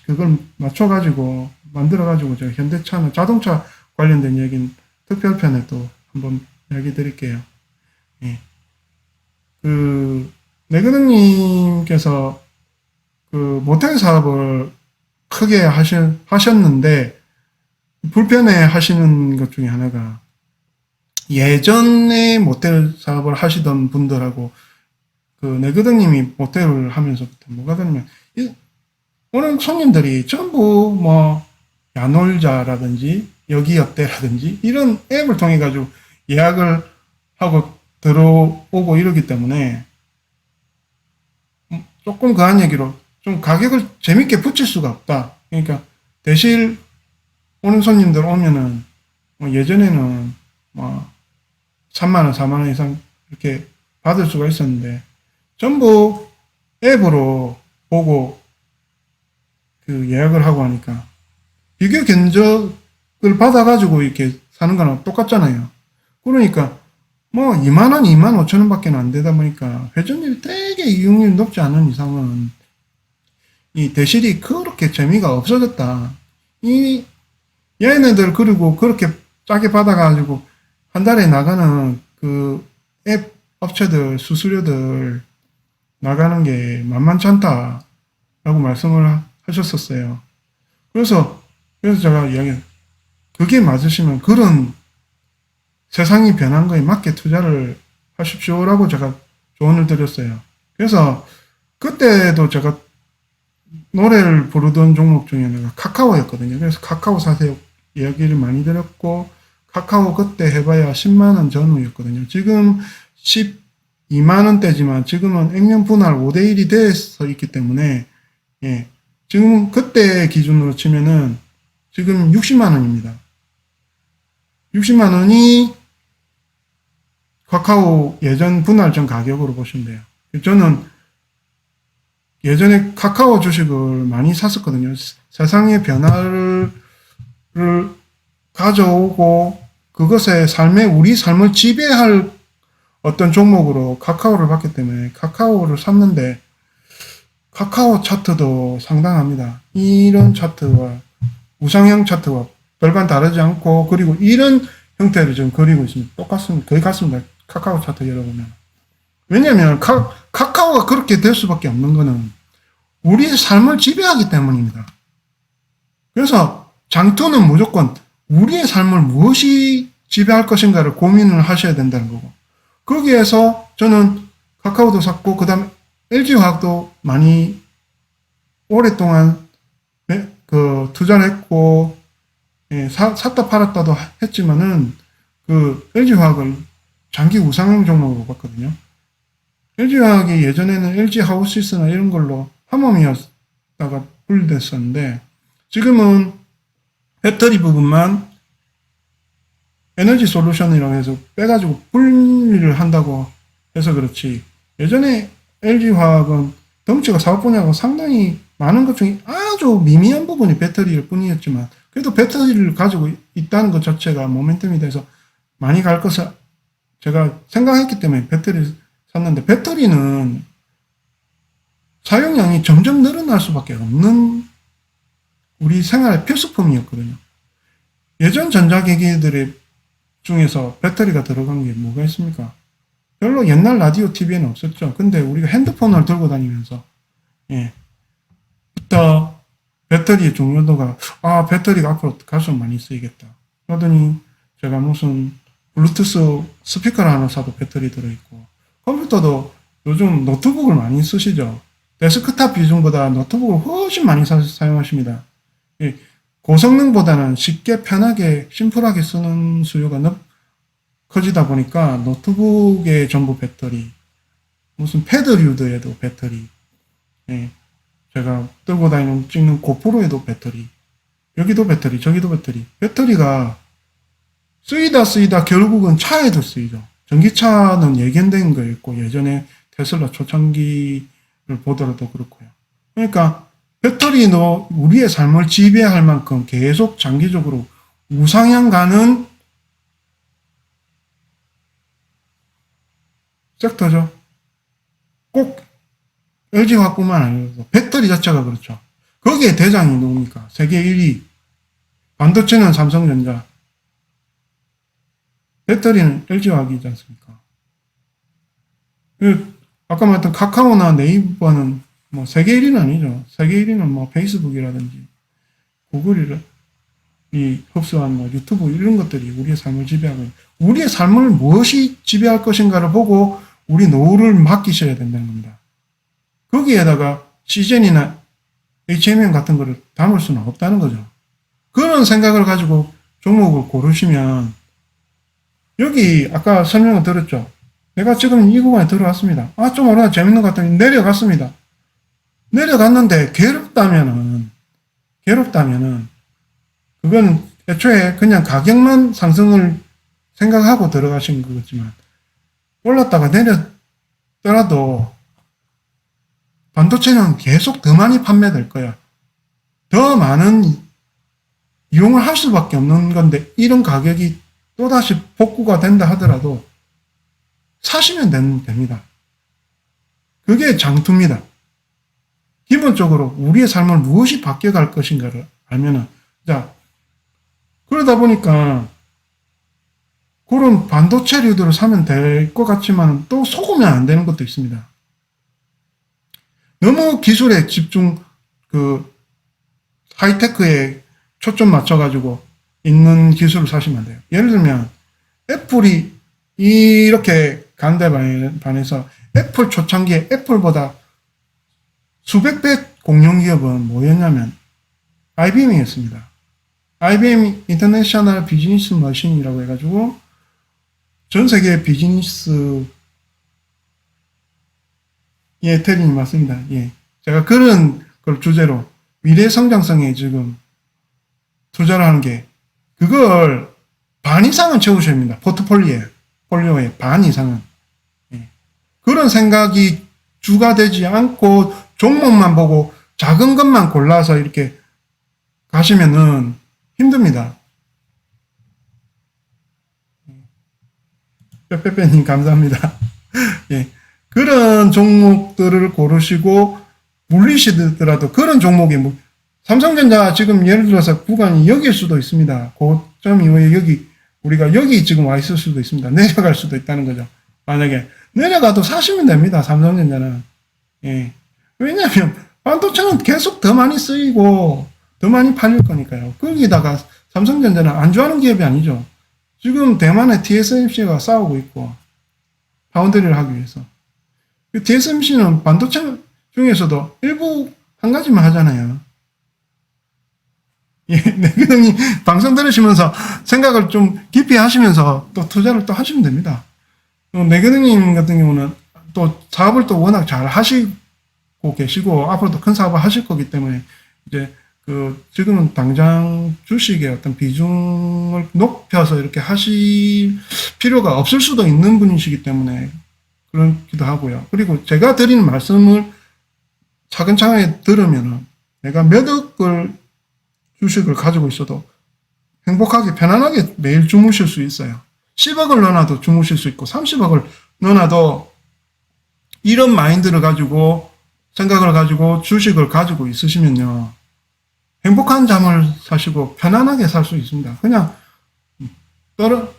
Speaker 1: 그걸 맞춰가지고 만들어가지고 제가 현대차는 자동차 관련된 얘기는 특별편에 또 한번 이야기 드릴게요. 예. 내그능님께서 모텔 사업을 크게 하셨는데, 불편해 하시는 것 중에 하나가, 예전에 모텔 사업을 하시던 분들하고 내그덕님이 모텔을 하면서부터 뭐가 되냐면, 오는 손님들이 전부 뭐 야놀자라든지 여기 어때라든지 이런 앱을 통해 가지고 예약을 하고 들어오고 이러기 때문에, 조금 그한 얘기로 좀 가격을 재밌게 붙일 수가 없다. 그러니까 대실 오는 손님들 오면은 예전에는 뭐 3만원, 4만원 이상 이렇게 받을 수가 있었는데, 전부 앱으로 보고 예약을 하고 하니까 비교 견적을 받아가지고 이렇게 사는 거랑 똑같잖아요. 그러니까 뭐 2만원, 2만 5천원 밖에 안 되다 보니까 회전율이 되게 이용률이 높지 않은 이상은 이 대실이 그렇게 재미가 없어졌다. 얘네들 그리고 그렇게 싸게 받아가지고 한 달에 나가는 앱 업체들 수수료들 나가는 게 만만치 않다라고 말씀을 하셨었어요. 그래서 제가 그게 맞으시면 그런 세상이 변한 거에 맞게 투자를 하십시오라고 제가 조언을 드렸어요. 그래서 그때도 제가 노래를 부르던 종목 중에 하나가 카카오였거든요. 그래서 카카오 사세요 이야기를 많이 드렸고, 카카오 그때 해봐야 10만원 전후였거든요. 지금 12만원대지만 지금은 액면 분할 5대1이 돼서 있기 때문에, 예, 지금 그때 기준으로 치면은 지금 60만원입니다. 60만원이 카카오 예전 분할 전 가격으로 보시면 돼요. 저는 예전에 카카오 주식을 많이 샀었거든요. 세상의 변화를 가져오고 그것의 우리 삶을 지배할 어떤 종목으로 카카오를 봤기 때문에 카카오를 샀는데, 카카오 차트도 상당합니다. 이런 차트와 우상향 차트와 별반 다르지 않고, 그리고 이런 형태를 지금 그리고 있습니다. 똑같습니다. 거의 같습니다. 카카오 차트 열어보면. 왜냐하면 카카오가 그렇게 될 수밖에 없는 거는 우리의 삶을 지배하기 때문입니다. 그래서 장투는 무조건 우리의 삶을 무엇이 지배할 것인가를 고민을 하셔야 된다는 거고, 거기에서 저는 카카오도 샀고, 그 다음에 LG화학도 많이 오랫동안 투자를 했고, 예, 샀다 팔았다도 했지만은, 그 LG화학을 장기 우상향 종목으로 봤거든요. LG화학이 예전에는 LG하우시스나 이런 걸로 함엄이었다가 분리됐었는데, 지금은 배터리 부분만 에너지 솔루션이라고 해서 빼가지고 분리를 한다고 해서 그렇지, 예전에 LG화학은 덩치가 사업 분야가 상당히 많은 것 중에 아주 미미한 부분이 배터리일 뿐이었지만, 그래도 배터리를 가지고 있다는 것 자체가 모멘텀이 돼서 많이 갈 것을 제가 생각했기 때문에 배터리를 샀는데, 배터리는 사용량이 점점 늘어날 수밖에 없는 우리 생활의 필수품이었거든요. 예전 전자기기들의 중에서 배터리가 들어간 게 뭐가 있습니까? 별로 옛날 라디오, TV에는 없었죠. 근데 우리가 핸드폰을 들고 다니면서, 예, 부터 배터리의 중요도가, 배터리가 앞으로 갈수록 많이 쓰이겠다. 그러더니 제가 무슨 블루투스 스피커를 하나 사도 배터리 들어있고, 컴퓨터도 요즘 노트북을 많이 쓰시죠. 데스크탑 비중보다 노트북을 훨씬 많이 사용하십니다. 예, 고성능보다는 쉽게 편하게 심플하게 쓰는 수요가 커지다 보니까 노트북에 전부 배터리, 무슨 패드류드에도 배터리, 예, 제가 들고 다니는 찍는 고프로에도 배터리, 여기도 배터리, 저기도 배터리. 배터리가 쓰이다 결국은 차에도 쓰이죠. 전기차는 예견된 거였고, 예전에 테슬라 초창기를 보더라도 그렇고요. 그러니까 배터리도 우리의 삶을 지배할 만큼 계속 장기적으로 우상향 가는 섹터죠. 꼭 LG화학뿐만 아니라 배터리 자체가 그렇죠. 거기에 대장이 누굽니까? 세계 1위. 반도체는 삼성전자. 배터리는 LG화학이지 않습니까? 아까 말했던 카카오나 네이버는 뭐 세계 1위는 아니죠. 세계 1위는 뭐 페이스북이라든지 구글이 흡수한 뭐 유튜브 이런 것들이 우리의 삶을 지배하고, 우리의 삶을 무엇이 지배할 것인가를 보고 우리 노후를 맡기셔야 된다는 겁니다. 거기에다가 시젠이나 HMM 같은 거를 담을 수는 없다는 거죠. 그런 생각을 가지고 종목을 고르시면, 여기 아까 설명을 드렸죠. 내가 지금 이 구간에 들어왔습니다. 좀 오르나 재밌는 것 같더니 내려갔습니다. 내려갔는데 괴롭다면은 그건 애초에 그냥 가격만 상승을 생각하고 들어가신 거겠지만, 올랐다가 내렸더라도 반도체는 계속 더 많이 판매될 거야. 더 많은 이용을 할 수밖에 없는 건데, 이런 가격이 또다시 복구가 된다 하더라도 사시면 됩니다. 그게 장투입니다. 기본적으로 우리의 삶을 무엇이 바뀌어갈 것인가를 알면은, 자, 그러다 보니까 그런 반도체류들을 사면 될 것 같지만 또 속으면 안 되는 것도 있습니다. 너무 기술에 집중, 하이테크에 초점 맞춰가지고 있는 기술을 사시면 안 돼요. 예를 들면, 애플이 이렇게 간데 반해서 애플 초창기에 애플보다 수백 배 공룡 기업은 뭐였냐면 IBM이었습니다. IBM 인터내셔널 비즈니스 머신이라고 해가지고 전 세계 비즈니스의 테린이 맞습니다. 예. 제가 그런 걸 주제로 미래 성장성에 지금 투자를 하는 게, 그걸 반 이상은 채우셔야 합니다. 포트폴리오의 반 이상은. 예. 그런 생각이 주가 되지 않고 종목만 보고 작은 것만 골라서 이렇게 가시면은 힘듭니다. 빼빼빼님 감사합니다. 예. 그런 종목들을 고르시고 물리시더라도 그런 종목이 삼성전자 지금 예를 들어서 구간이 여기일 수도 있습니다. 고점 이후에 우리가 여기 지금 와 있을 수도 있습니다. 내려갈 수도 있다는 거죠. 만약에 내려가도 사시면 됩니다. 삼성전자는. 예. 왜냐하면 반도체는 계속 더 많이 쓰이고 더 많이 팔릴 거니까요. 거기다가 삼성전자는 안 좋아하는 기업이 아니죠. 지금 대만의 TSMC가 싸우고 있고 파운드리를 하기 위해서. TSMC는 반도체 중에서도 일부 한 가지만 하잖아요. 예, 내그동이 방송 들으시면서 생각을 좀 깊이 하시면서 또 투자를 또 하시면 됩니다. 내그동님 같은 경우는 또 사업을 또 워낙 잘 하시고 계시고 앞으로도 큰 사업을 하실 거기 때문에 이제 지금은 당장 주식의 어떤 비중을 높여서 이렇게 하실 필요가 없을 수도 있는 분이시기 때문에 그렇기도 하고요. 그리고 제가 드리는 말씀을 차근차근히 들으면은 내가 몇 억을 주식을 가지고 있어도 행복하게 편안하게 매일 주무실 수 있어요. 10억을 넣어놔도 주무실 수 있고 30억을 넣어놔도 이런 마인드를 가지고 생각을 가지고 주식을 가지고 있으시면요. 행복한 잠을 사시고 편안하게 살 수 있습니다. 그냥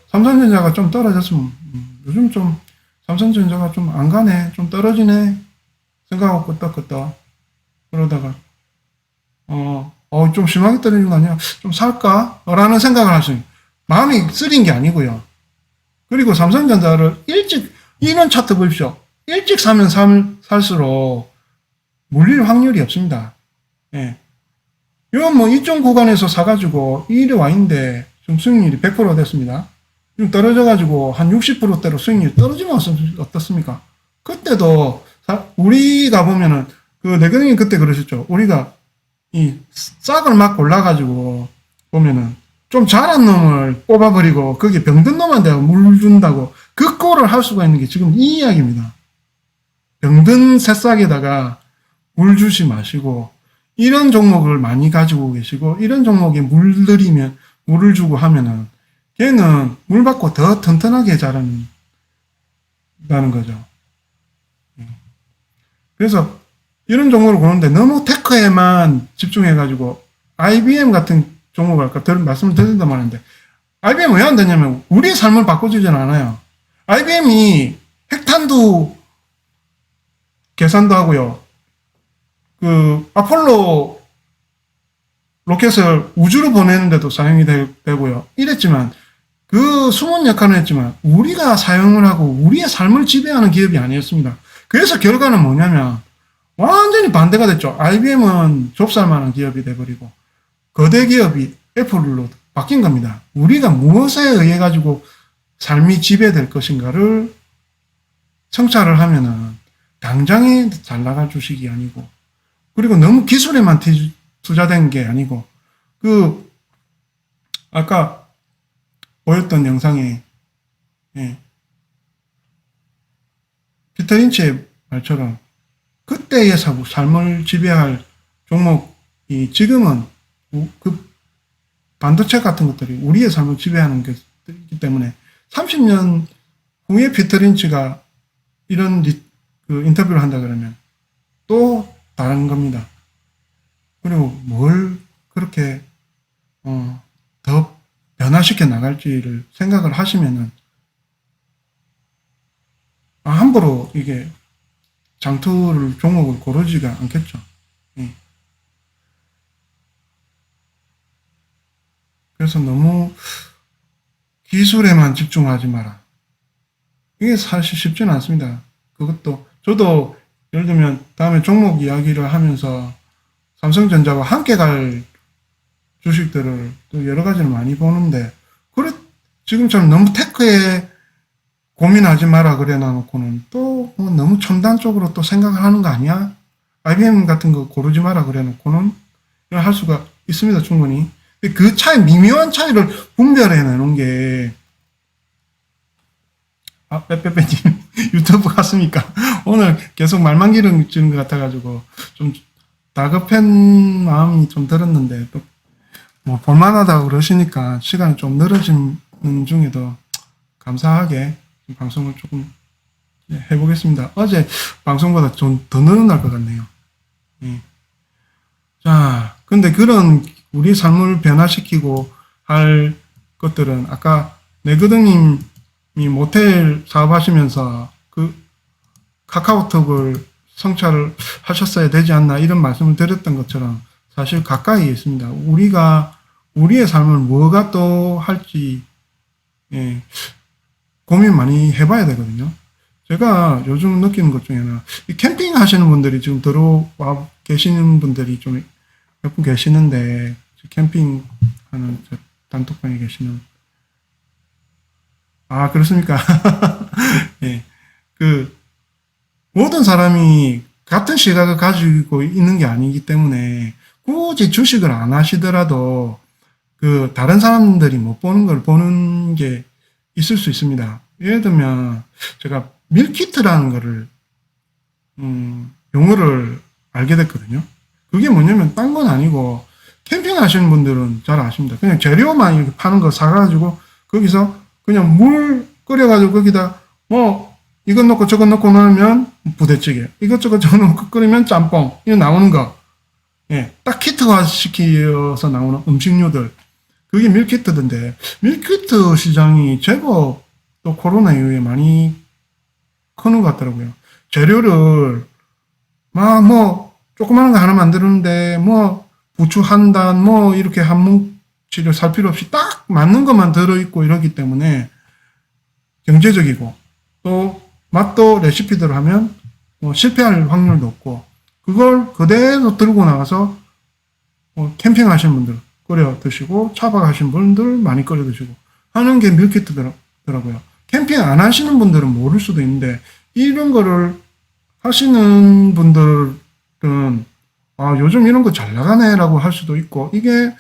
Speaker 1: 삼성전자가 좀 떨어졌으면 요즘 좀 삼성전자가 좀 안 가네, 좀 떨어지네 생각하고 끄떡끄떡 그러다가 좀 심하게 떨어지는 거 아니야? 좀 살까? 라는 생각을 하시면 마음이 쓰린 게 아니고요. 그리고 삼성전자를 이런 차트 보십시오. 일찍 사면 살수록 물릴 확률이 없습니다. 예. 이건 뭐 이쪽 구간에서 사가지고 이래 와 있는데 좀 수익률이 100% 됐습니다. 좀 떨어져가지고 한 60%대로 수익률이 떨어지면 어떻습니까? 그때도 우리가 보면은 내근님 그때 그러셨죠. 우리가 이 싹을 막 골라가지고 보면은 좀 잘한 놈을 뽑아버리고 거기에 병든 놈한테 물 준다고 그 꼴을 할 수가 있는 게 지금 이 이야기입니다. 병든 새싹에다가 물 주지 마시고 이런 종목을 많이 가지고 계시고 이런 종목에 물을 주고 하면은 걔는 물 받고 더 튼튼하게 자란다는 거죠. 그래서 이런 종목을 보는데 너무 테크에만 집중해가지고 IBM 같은 종목을 아까 말씀을 드린단 말인데 IBM 왜 안 되냐면 우리의 삶을 바꿔주진 않아요. IBM이 핵탄두 계산도 하고요. 아폴로 로켓을 우주로 보내는데도 사용이 되고요. 이랬지만 숨은 역할을 했지만 우리가 사용을 하고 우리의 삶을 지배하는 기업이 아니었습니다. 그래서 결과는 뭐냐면 완전히 반대가 됐죠. IBM은 좁쌀만한 기업이 돼버리고 거대 기업이 애플로 바뀐 겁니다. 우리가 무엇에 의해 가지고 삶이 지배될 것인가를 성찰을 하면은 당장에 잘 나갈 주식이 아니고 그리고 너무 기술에만 투자된 게 아니고 아까 보였던 영상에 피터 린치의 말처럼 그때의 삶을 지배할 종목이 지금은 반도체 같은 것들이 우리의 삶을 지배하는 것이기 때문에 30년 후에 피터 린치가 이런 인터뷰를 한다 그러면 또 다른 겁니다. 그리고 뭘 그렇게 더 변화시켜 나갈지를 생각을 하시면은 함부로 이게 종목을 고르지가 않겠죠. 예. 그래서 너무 기술에만 집중하지 마라. 이게 사실 쉽지는 않습니다. 저도 예를 들면 다음에 종목 이야기를 하면서 삼성전자와 함께 갈 주식들을 또 여러 가지를 많이 보는데 지금처럼 너무 테크에 고민하지 마라 그래 놔놓고는 또 너무 첨단 쪽으로 또 생각을 하는 거 아니야? IBM 같은 거 고르지 마라 그래 놓고는 할 수가 있습니다, 충분히. 그 차이, 미묘한 차이를 분별해 내는 게, 빼빼빼님, 유튜브 갔습니까? 오늘 계속 말만 기르는 것 같아가지고, 좀 다급한 마음이 좀 들었는데, 또, 볼만하다고 그러시니까 시간이 좀 늘어지는 중에도 감사하게 방송을 조금 해보겠습니다. 어제 방송보다 좀 더 늘어날 것 같네요. 예. 자, 근데 그런 우리 삶을 변화시키고 할 것들은 아까 내그등님이 모텔 사업하시면서 카카오톡을 성찰을 하셨어야 되지 않나 이런 말씀을 드렸던 것처럼 사실 가까이에 있습니다. 우리가 우리의 삶을 뭐가 또 할지 고민 많이 해봐야 되거든요. 제가 요즘 느끼는 것 중에 하나, 이 캠핑 하시는 분들이 지금 들어와 계시는 분들이 좀 몇 분 계시는데, 캠핑 하는 저 단톡방에 계시는, 아, 그렇습니까? 예. 그, 모든 사람이 같은 시각을 가지고 있는 게 아니기 때문에, 굳이 주식을 안 하시더라도, 그, 다른 사람들이 못 보는 걸 보는 게 있을 수 있습니다. 예를 들면, 제가 밀키트라는 거를, 용어를 알게 됐거든요. 그게 뭐냐면, 딴 건 아니고, 캠핑 하시는 분들은 잘 아십니다. 그냥 재료만 이렇게 파는 거 사가지고, 거기서 그냥 물 끓여가지고 거기다, 뭐, 이것 넣고 저것 넣고 넣으면 부대찌개, 이것저것 저것 넣고 끓이면 짬뽕, 이거 나오는 거. 예, 딱 키트화 시켜서 나오는 음식료들. 그게 밀키트던데, 밀키트 시장이 제법 또 코로나 이후에 많이 크는 것 같더라고요. 재료를, 막 뭐, 조그마한 거 하나 만드는데, 뭐, 부추 한 단, 뭐, 이렇게 한 뭉치를 살 필요 없이 딱 맞는 것만 들어있고 이러기 때문에 경제적이고, 또 맛도 레시피대로 하면 뭐 실패할 확률도 없고, 그걸 그대로 들고 나가서 뭐 캠핑 하시는 분들 끓여 드시고, 차박 하시는 분들 많이 끓여 드시고 하는 게 밀키트더라고요. 캠핑 안 하시는 분들은 모를 수도 있는데, 이런 거를 하시는 분들은 아, 요즘 이런 거 잘 나가네라고 할 수도 있고, 이게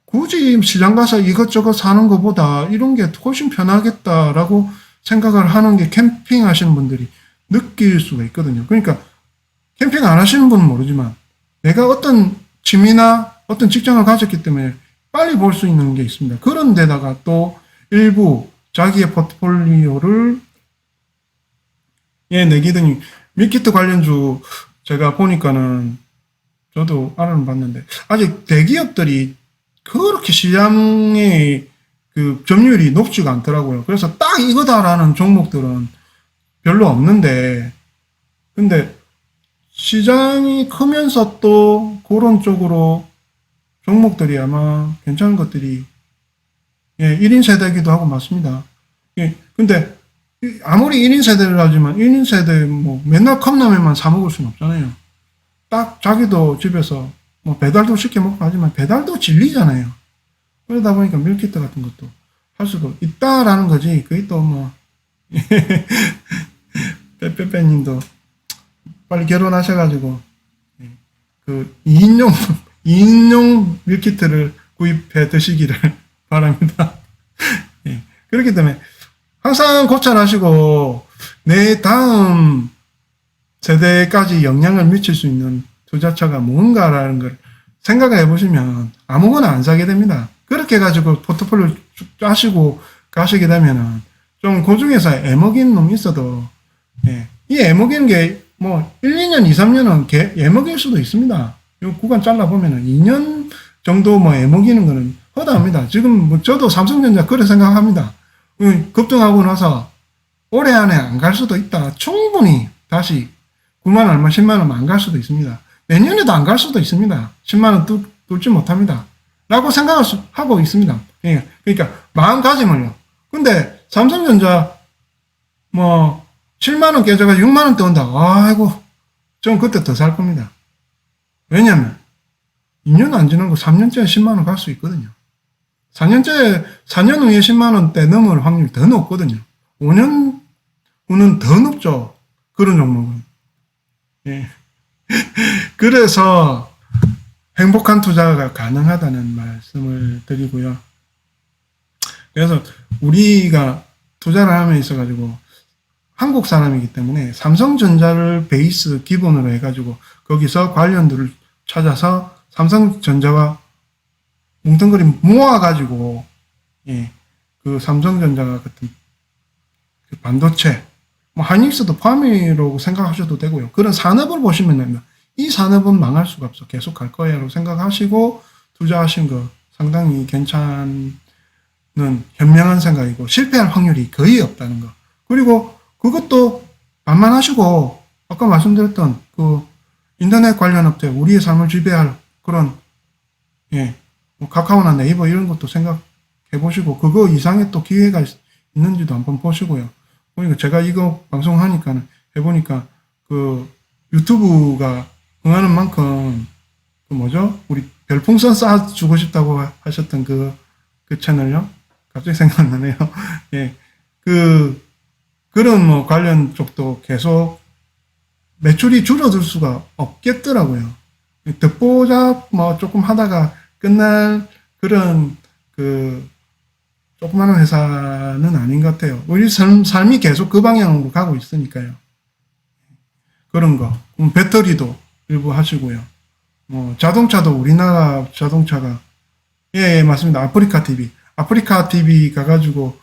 Speaker 1: 굳이 시장 가서 이것저것 사는 것보다 이런 게 훨씬 편하겠다라고 생각을 하는 게 캠핑 하시는 분들이 느낄 수가 있거든요. 그러니까 캠핑 안 하시는 분은 모르지만, 내가 어떤 취미나 어떤 직장을 가졌기 때문에 빨리 볼 수 있는 게 있습니다. 그런 데다가 또 일부 자기의 포트폴리오를 내기더니, 밀키트 관련주 제가 보니까는 저도 알아는 봤는데, 아직 대기업들이 그렇게 시장의 그 점유율이 높지가 않더라고요. 그래서 딱 이거다라는 종목들은 별로 없는데, 근데 시장이 크면서 또 그런 쪽으로 종목들이 아마 괜찮은 것들이 1인 세대이기도 하고 맞습니다. 근데 아무리 1인 세대를 하지만 1인 세대 뭐 맨날 컵라면만 사 먹을 수는 없잖아요. 딱 자기도 집에서 뭐 배달도 시켜 먹고 하지만 배달도 질리잖아요. 그러다 보니까 밀키트 같은 것도 할 수도 있다라는 거지. 그게 또 뭐 빼빼빼님도 빨리 결혼하셔가지고 그 2인용 밀키트를 구입해 드시기를 바랍니다. 그렇기 때문에 항상 고찰하시고 내 다음 세대까지 영향을 미칠 수 있는 투자처가 뭔가라는 걸 생각해 보시면 아무거나 안 사게 됩니다. 그렇게 해가지고 포트폴리오 쭉 짜시고 가시게 되면은 좀 그 중에서 애먹이는 놈이 있어도 이 애먹이는 게 뭐 1, 2년, 2, 3년은 애먹일 수도 있습니다. 이 구간 잘라보면은 2년 정도 뭐 애먹이는 거는 허다합니다. 지금 뭐 저도 삼성전자 그래 생각합니다. 급등하고 나서 올해 안에 안 갈 수도 있다. 충분히 다시 9만 얼마, 10만 원 안 갈 수도 있습니다. 내년에도 안 갈 수도 있습니다. 10만 원 뚫지 못합니다. 라고 생각하고 있습니다. 그러니까 마음가짐을요. 근데 삼성전자 뭐 7만 원 깨져가 6만 원대 온다. 아이고, 전 그때 더 살 겁니다. 왜냐면 2년 안 지나고 3년째 10만 원 갈 수 있거든요. 4년 후에 10만 원대 넘을 확률이 더 높거든요. 5년 후는 더 높죠. 그런 종목은. 그래서 행복한 투자가 가능하다는 말씀을 드리고요. 그래서 우리가 투자를 함에 있어가지고 한국 사람이기 때문에 삼성전자를 베이스 기본으로 해가지고 거기서 관련들을 찾아서 삼성전자와 뭉텅그리 모아가지고 그 삼성전자가 같은 그 반도체, 뭐 하이닉스도 포함이라고 생각하셔도 되고요. 그런 산업을 보시면 됩니다. 이 산업은 망할 수가 없어. 계속 갈 거야라고 생각하시고 투자하신 거 상당히 괜찮은 현명한 생각이고 실패할 확률이 거의 없다는 거. 그리고 그것도 반만하시고 아까 말씀드렸던 그 인터넷 관련 업체, 우리의 삶을 지배할 그런 뭐 카카오나 네이버 이런 것도 생각해 보시고 그거 이상의 또 기회가 있는지도 한번 보시고요. 보니까 제가 이거 방송하니까 해보니까 그 유튜브가 응하는 만큼 그 뭐죠? 우리 별풍선 쏴주고 싶다고 하셨던 그 채널요? 갑자기 생각나네요. 예. 그런 뭐 관련 쪽도 계속 매출이 줄어들 수가 없겠더라고요. 듣보잡 뭐 조금 하다가 끝날 그런 그 조그마한 회사는 아닌 것 같아요. 우리 삶이 계속 그 방향으로 가고 있으니까요. 그런 거. 배터리도 일부 하시고요. 뭐 자동차도 우리나라 자동차가 예, 맞습니다. 아프리카 TV. 아프리카 TV 가가지고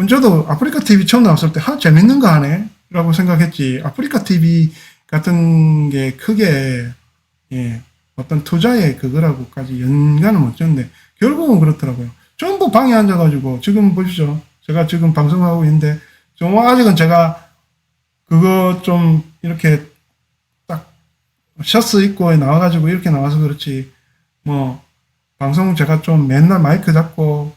Speaker 1: 저도 아프리카 TV 처음 나왔을 때 재밌는 거 하네 라고 생각했지. 아프리카 TV 같은 게 크게 예, 어떤 투자의 그거라고까지 연관을 못 줬는데 결국은 그렇더라고요. 전부 방에 앉아가지고 지금 보시죠. 제가 지금 방송하고 있는데 좀 아직은 제가 그거 좀 이렇게 딱 셔츠 입고 나와가지고 이렇게 나와서 그렇지 뭐 방송 제가 좀 맨날 마이크 잡고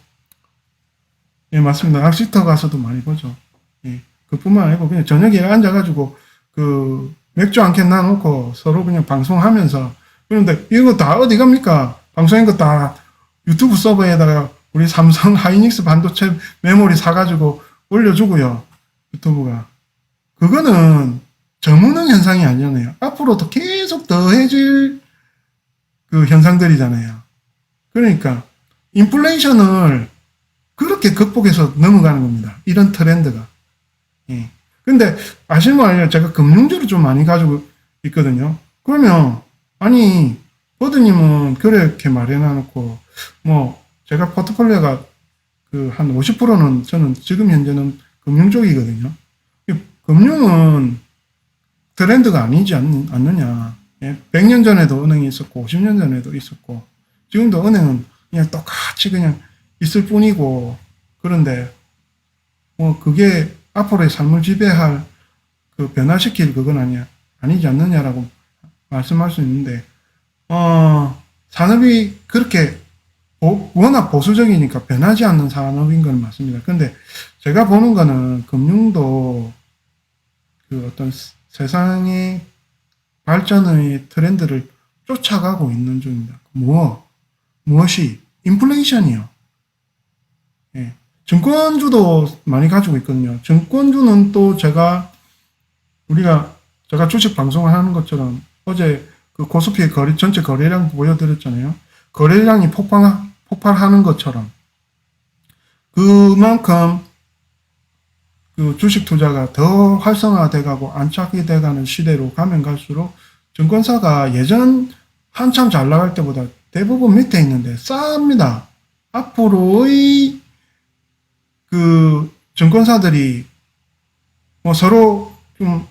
Speaker 1: 예 맞습니다. 낚시터 가서도 많이 보죠. 예 그뿐만 아니고 그냥 저녁에 앉아가지고 그 맥주 한 캔 놔놓고 서로 그냥 방송하면서 그런데 이거 다 어디 갑니까? 방송인 거 다 유튜브 서버에다가 우리 삼성 하이닉스 반도체 메모리 사가지고 올려주고요. 유튜브가. 그거는 저무능 현상이 아니잖아요. 앞으로도 계속 더해질 그 현상들이잖아요. 그러니까 인플레이션을 그렇게 극복해서 넘어가는 겁니다. 이런 트렌드가. 예. 근데 아시는 거 아니에요? 제가 금융주를 좀 많이 가지고 있거든요. 그러면 아니 버드님은 그렇게 마련해놓고 뭐 제가 포트폴리오가 그 한 50%는 저는 지금 현재는 금융 쪽이거든요. 금융은 트렌드가 아니지 않느냐. 예? 100년 전에도 은행이 있었고 50년 전에도 있었고 지금도 은행은 그냥 똑같이 그냥 있을 뿐이고 그런데 뭐 그게 앞으로의 삶을 지배할 그 변화시킬 그건 아니지 않느냐라고 말씀할 수 있는데 산업이 그렇게 워낙 보수적이니까 변하지 않는 산업인 건 맞습니다. 근데 제가 보는 거는 금융도 그 어떤 세상의 발전의 트렌드를 쫓아가고 있는 중입니다. 무엇이? 인플레이션이요. 예. 증권주도 많이 가지고 있거든요. 증권주는 또 제가 주식 방송을 하는 것처럼 어제 그 코스피의 전체 거래량 보여드렸잖아요. 거래량이 폭발하는 것처럼 그만큼 그 주식 투자가 더 활성화돼 가고 안착이 돼 가는 시대로 가면 갈수록 증권사가 예전 한참 잘 나갈 때보다 대부분 밑에 있는데 쌉니다. 앞으로의 그 증권사들이 뭐 서로 좀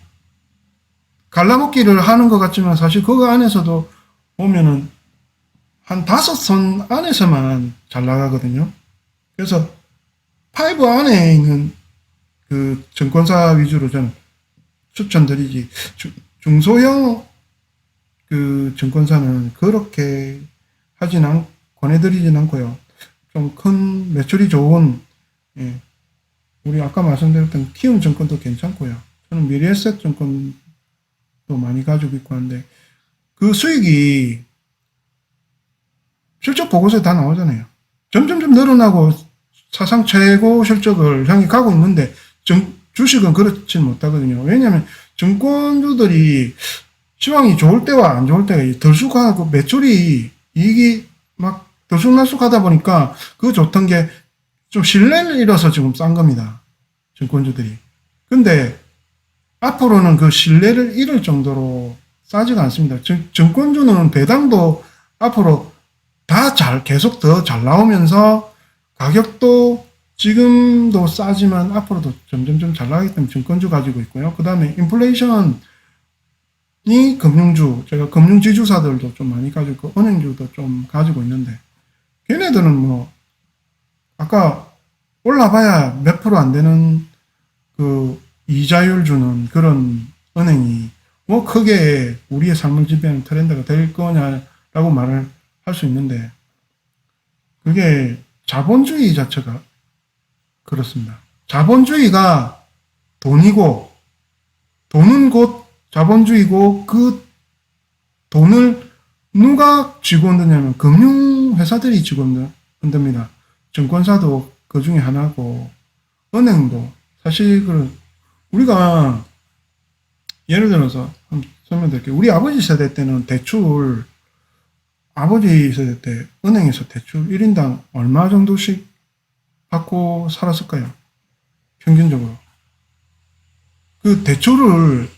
Speaker 1: 갈라먹기를 하는 것 같지만 사실 그거 안에서도 보면은 한 5선 안에서만 잘 나가거든요. 그래서 5 안에 있는 그 증권사 위주로 저는 추천드리지. 중소형 그 증권사는 그렇게 권해드리진 않고요. 좀 큰 매출이 좋은, 예. 우리 아까 말씀드렸던 키움증권도 괜찮고요. 저는 미래에셋증권도 많이 가지고 있고 하는데, 그 수익이 실적 보고서에 다 나오잖아요. 점점점 늘어나고 사상 최고 실적을 향해 가고 있는데, 주식은 그렇지 못하거든요. 왜냐하면 증권주들이 시황이 좋을 때와 안 좋을 때가 들쑥하고 매출이 이익이 막 들쑥날쑥하다 보니까 그거 좋던 게 좀 신뢰를 잃어서 지금 싼 겁니다. 증권주들이. 근데 앞으로는 그 신뢰를 잃을 정도로 싸지가 않습니다. 증권주는 배당도 앞으로 계속 더 잘 나오면서 가격도 지금도 싸지만 앞으로도 점점점 잘 나가기 때문에 증권주 가지고 있고요. 그 다음에 인플레이션이 금융주, 제가 금융지주사들도 좀 많이 가지고 있고, 은행주도 좀 가지고 있는데, 걔네들은 뭐, 아까 올라봐야 몇 프로 안 되는 그 이자율 주는 그런 은행이 뭐 크게 우리의 삶을 지배하는 트렌드가 될 거냐라고 말을 할 수 있는데, 그게 자본주의 자체가 그렇습니다. 자본주의가 돈이고, 돈은 곧 자본주의고, 그 돈을 누가 쥐고 흔드냐면 금융회사들이 쥐고 흔듭니다. 증권사도 그 중에 하나고, 은행도 사실 우리가 예를 들어서 한번 설명드릴게요. 우리 아버지 세대 때는 대출, 아버지 세대 때 은행에서 대출 1인당 얼마 정도씩 받고 살았을까요? 평균적으로. 그 대출을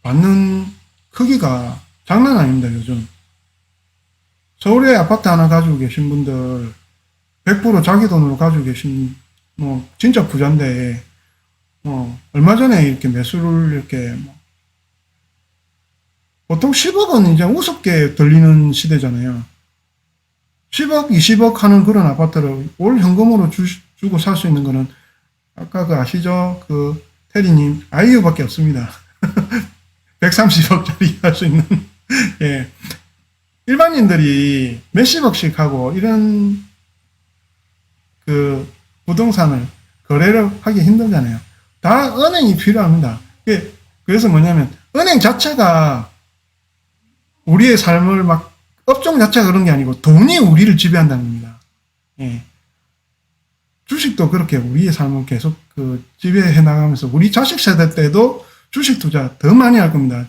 Speaker 1: 받는 크기가 장난 아닙니다, 요즘. 서울에 아파트 하나 가지고 계신 분들, 100% 자기 돈으로 가지고 계신, 진짜 부자인데, 얼마 전에 이렇게 매수를 이렇게, 보통 10억은 이제 우습게 들리는 시대잖아요. 10억, 20억 하는 그런 아파트를 올 현금으로 주고 살 수 있는 거는, 아까 그 아시죠? 그, 테리님, 아이유밖에 없습니다. 130억짜리 할 수 있는, 예. 일반인들이 몇십억씩 하고, 이런, 그, 부동산을 거래를 하기 힘들잖아요. 다 은행이 필요합니다. 그래서 뭐냐면, 은행 자체가 우리의 삶을 막, 업종 자체가 그런 게 아니고, 돈이 우리를 지배한다는 겁니다. 예. 주식도 그렇게 우리의 삶을 계속 지배해 나가면서, 우리 자식 세대 때도 주식 투자 더 많이 할 겁니다.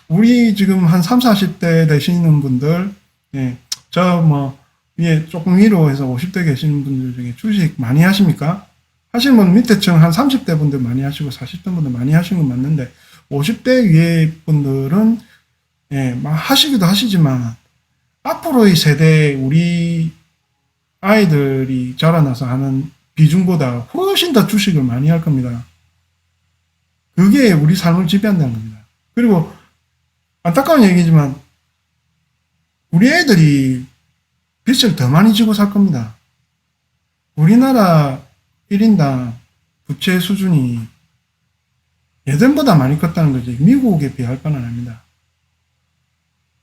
Speaker 1: 우리 지금 한 30, 40대 되시는 분들, 예, 위에 조금 위로 해서 50대 계시는 분들 중에 주식 많이 하십니까? 하시는 분 밑에 층 한 30대 분들 많이 하시고 40대 분들 많이 하시는 건 맞는데, 50대 위에 분들은, 예, 막 하시기도 하시지만, 앞으로의 세대, 우리 아이들이 자라나서 하는 비중보다 훨씬 더 주식을 많이 할 겁니다. 그게 우리 삶을 지배한다는 겁니다. 그리고 안타까운 얘기지만 우리 애들이 빚을 더 많이 지고 살 겁니다. 우리나라 1인당 부채 수준이 예전보다 많이 컸다는 거지 미국에 비할 바는 아닙니다.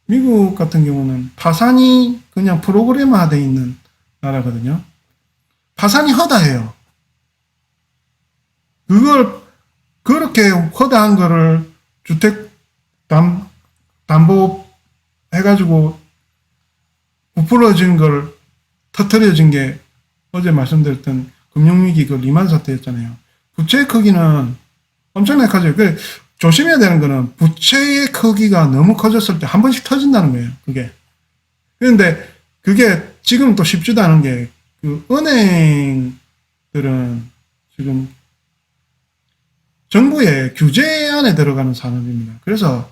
Speaker 1: 미국 같은 경우는 파산이 그냥 프로그램화되어 있는 나라거든요. 파산이 허다해요. 그걸 그렇게 허다한 거를 주택 담보 해가지고 부풀어진 걸 터트려진 게 어제 말씀드렸던 금융위기 그 리만 사태였잖아요. 부채의 크기는 엄청나게 커져요. 조심해야 되는 거는 부채의 크기가 너무 커졌을 때 한 번씩 터진다는 거예요. 그게. 그런데 그게 지금 또 쉽지도 않은 게 그 은행들은 지금 정부의 규제 안에 들어가는 산업입니다. 그래서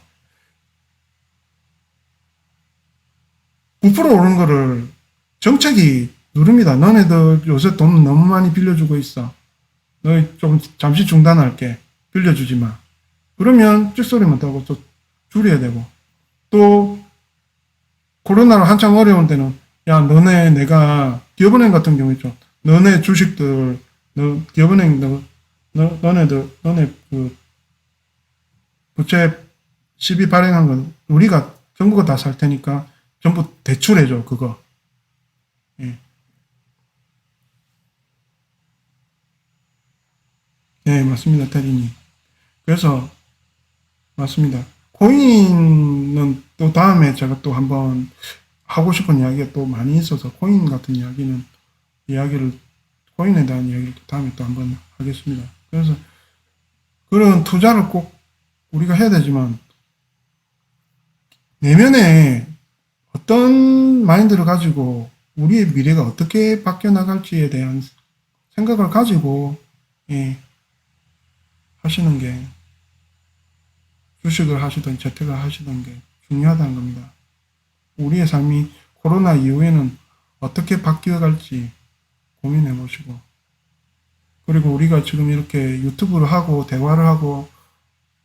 Speaker 1: 부풀어 오른 거를 정책이 누릅니다. 너네들 요새 돈 너무 많이 빌려주고 있어. 너희 좀 잠시 중단할게. 빌려주지 마. 그러면 찍소리 못하고 또 줄여야 되고. 또 코로나로 한창 어려운 때는 야 내가 기업은행 같은 경우 있죠. 너네 주식들 기업은행 너네 그 부채 시비 발행한 건 우리가 정부가 다 살 테니까 전부 대출해줘 그거. 예. 네 맞습니다 테리님. 그래서 맞습니다. 코인은 또 다음에 제가 또 한번 하고 싶은 이야기가 또 많이 있어서 코인 같은 코인에 대한 이야기를 다음에 또 한번 하겠습니다. 그래서 그런 투자를 꼭 우리가 해야 되지만 내면에 어떤 마인드를 가지고 우리의 미래가 어떻게 바뀌어 나갈지에 대한 생각을 가지고 하시는 게 주식을 하시든 재테크를 하시든 게 중요하다는 겁니다. 우리의 삶이 코로나 이후에는 어떻게 바뀌어 갈지 고민해 보시고 그리고 우리가 지금 이렇게 유튜브를 하고 대화를 하고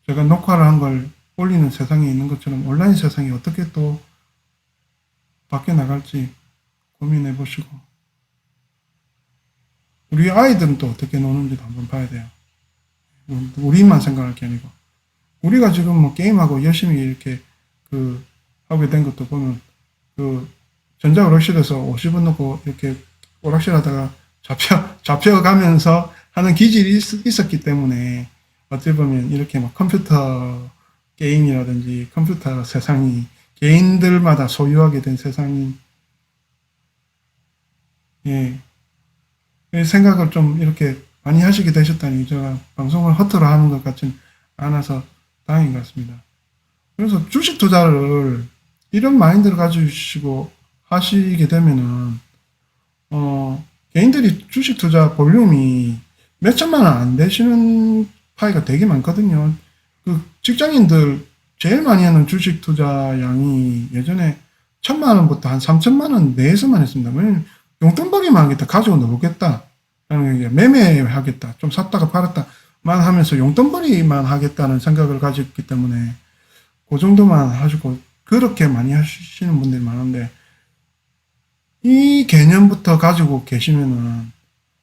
Speaker 1: 제가 녹화를 한 걸 올리는 세상에 있는 것처럼 온라인 세상이 어떻게 또 바뀌어 나갈지 고민해 보시고 우리 아이들은 또 어떻게 노는지도 한번 봐야 돼요. 우리만 생각할 게 아니고 우리가 지금 뭐 게임하고 열심히 이렇게 하게 된 것도 보면 전자오락실에서 50원 넣고 이렇게 오락실 하다가 잡혀가면서 하는 기질이 있었기 때문에 어찌 보면 이렇게 막 컴퓨터 게임이라든지 컴퓨터 세상이 개인들마다 소유하게 된 세상이 예, 이 생각을 좀 이렇게 많이 하시게 되셨다니 제가 방송을 허투루 하는 것 같진 않아서 다행인 것 같습니다. 그래서 주식 투자를 이런 마인드를 가지시고 하시게 되면은 개인들이 주식 투자 볼륨이 몇 천만 원 안 되시는 파이가 되게 많거든요. 그 직장인들 제일 많이 하는 주식 투자 양이 예전에 1,000만 원부터 한 3천만 원 내에서만 했습니다. 왜냐면 용돈벌이만 하겠다, 가지고 놀겠다, 라는 게 매매하겠다, 좀 샀다가 팔았다만 하면서 용돈벌이만 하겠다는 생각을 가졌기 때문에 그 정도만 하시고 그렇게 많이 하시는 분들이 많은데 이 개념부터 가지고 계시면은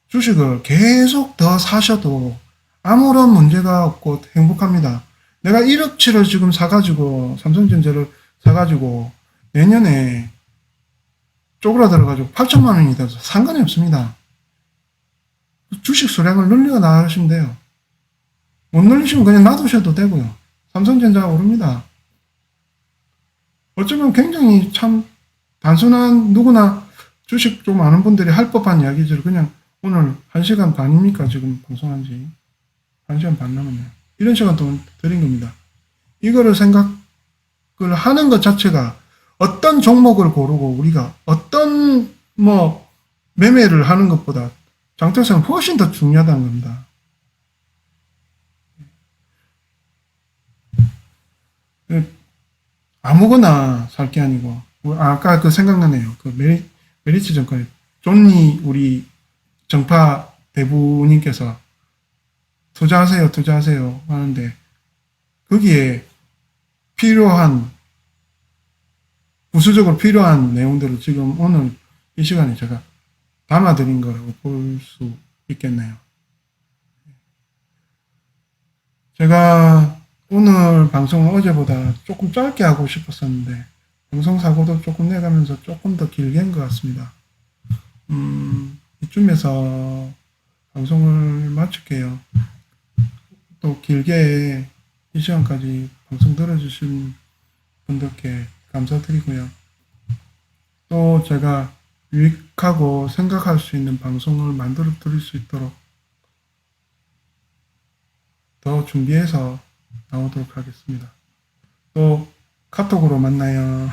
Speaker 1: 주식을 계속 더 사셔도 아무런 문제가 없고 행복합니다. 내가 1억치를 지금 사가지고 삼성전자를 사가지고 내년에 쪼그라들어가지고 8천만 원이 돼서 상관이 없습니다. 주식 수량을 늘려 나가시면 돼요. 못 늘리시면 그냥 놔두셔도 되고요. 삼성전자가 오릅니다. 어쩌면 굉장히 참 단순한 누구나 주식 좀 아는 분들이 할 법한 이야기죠. 그냥 오늘 1시간 반입니까? 지금 방송한 지 1시간 반 남았네요. 이런 시간 동안 드린 겁니다. 이거를 생각을 하는 것 자체가 어떤 종목을 고르고 우리가 어떤 매매를 하는 것보다 장터에서는 훨씬 더 중요하다는 겁니다. 아무거나 살 게 아니고 아까 그 생각나네요. 그 메리츠 증권에 존니 우리 정파 대부님께서 투자하세요 하는데 거기에 필요한 부수적으로 필요한 내용들을 지금 오늘 이 시간에 제가 담아드린 거라고 볼 수 있겠네요. 제가 오늘 방송은 어제보다 조금 짧게 하고 싶었었는데 방송 사고도 조금 내가면서 조금 더 길게 한 것 같습니다. 이쯤에서 방송을 마칠게요. 또 길게 이 시간까지 방송 들어주신 분들께 감사드리고요. 또 제가 유익하고 생각할 수 있는 방송을 만들어 드릴 수 있도록 더 준비해서 나오도록 하겠습니다. 또 카톡으로 만나요.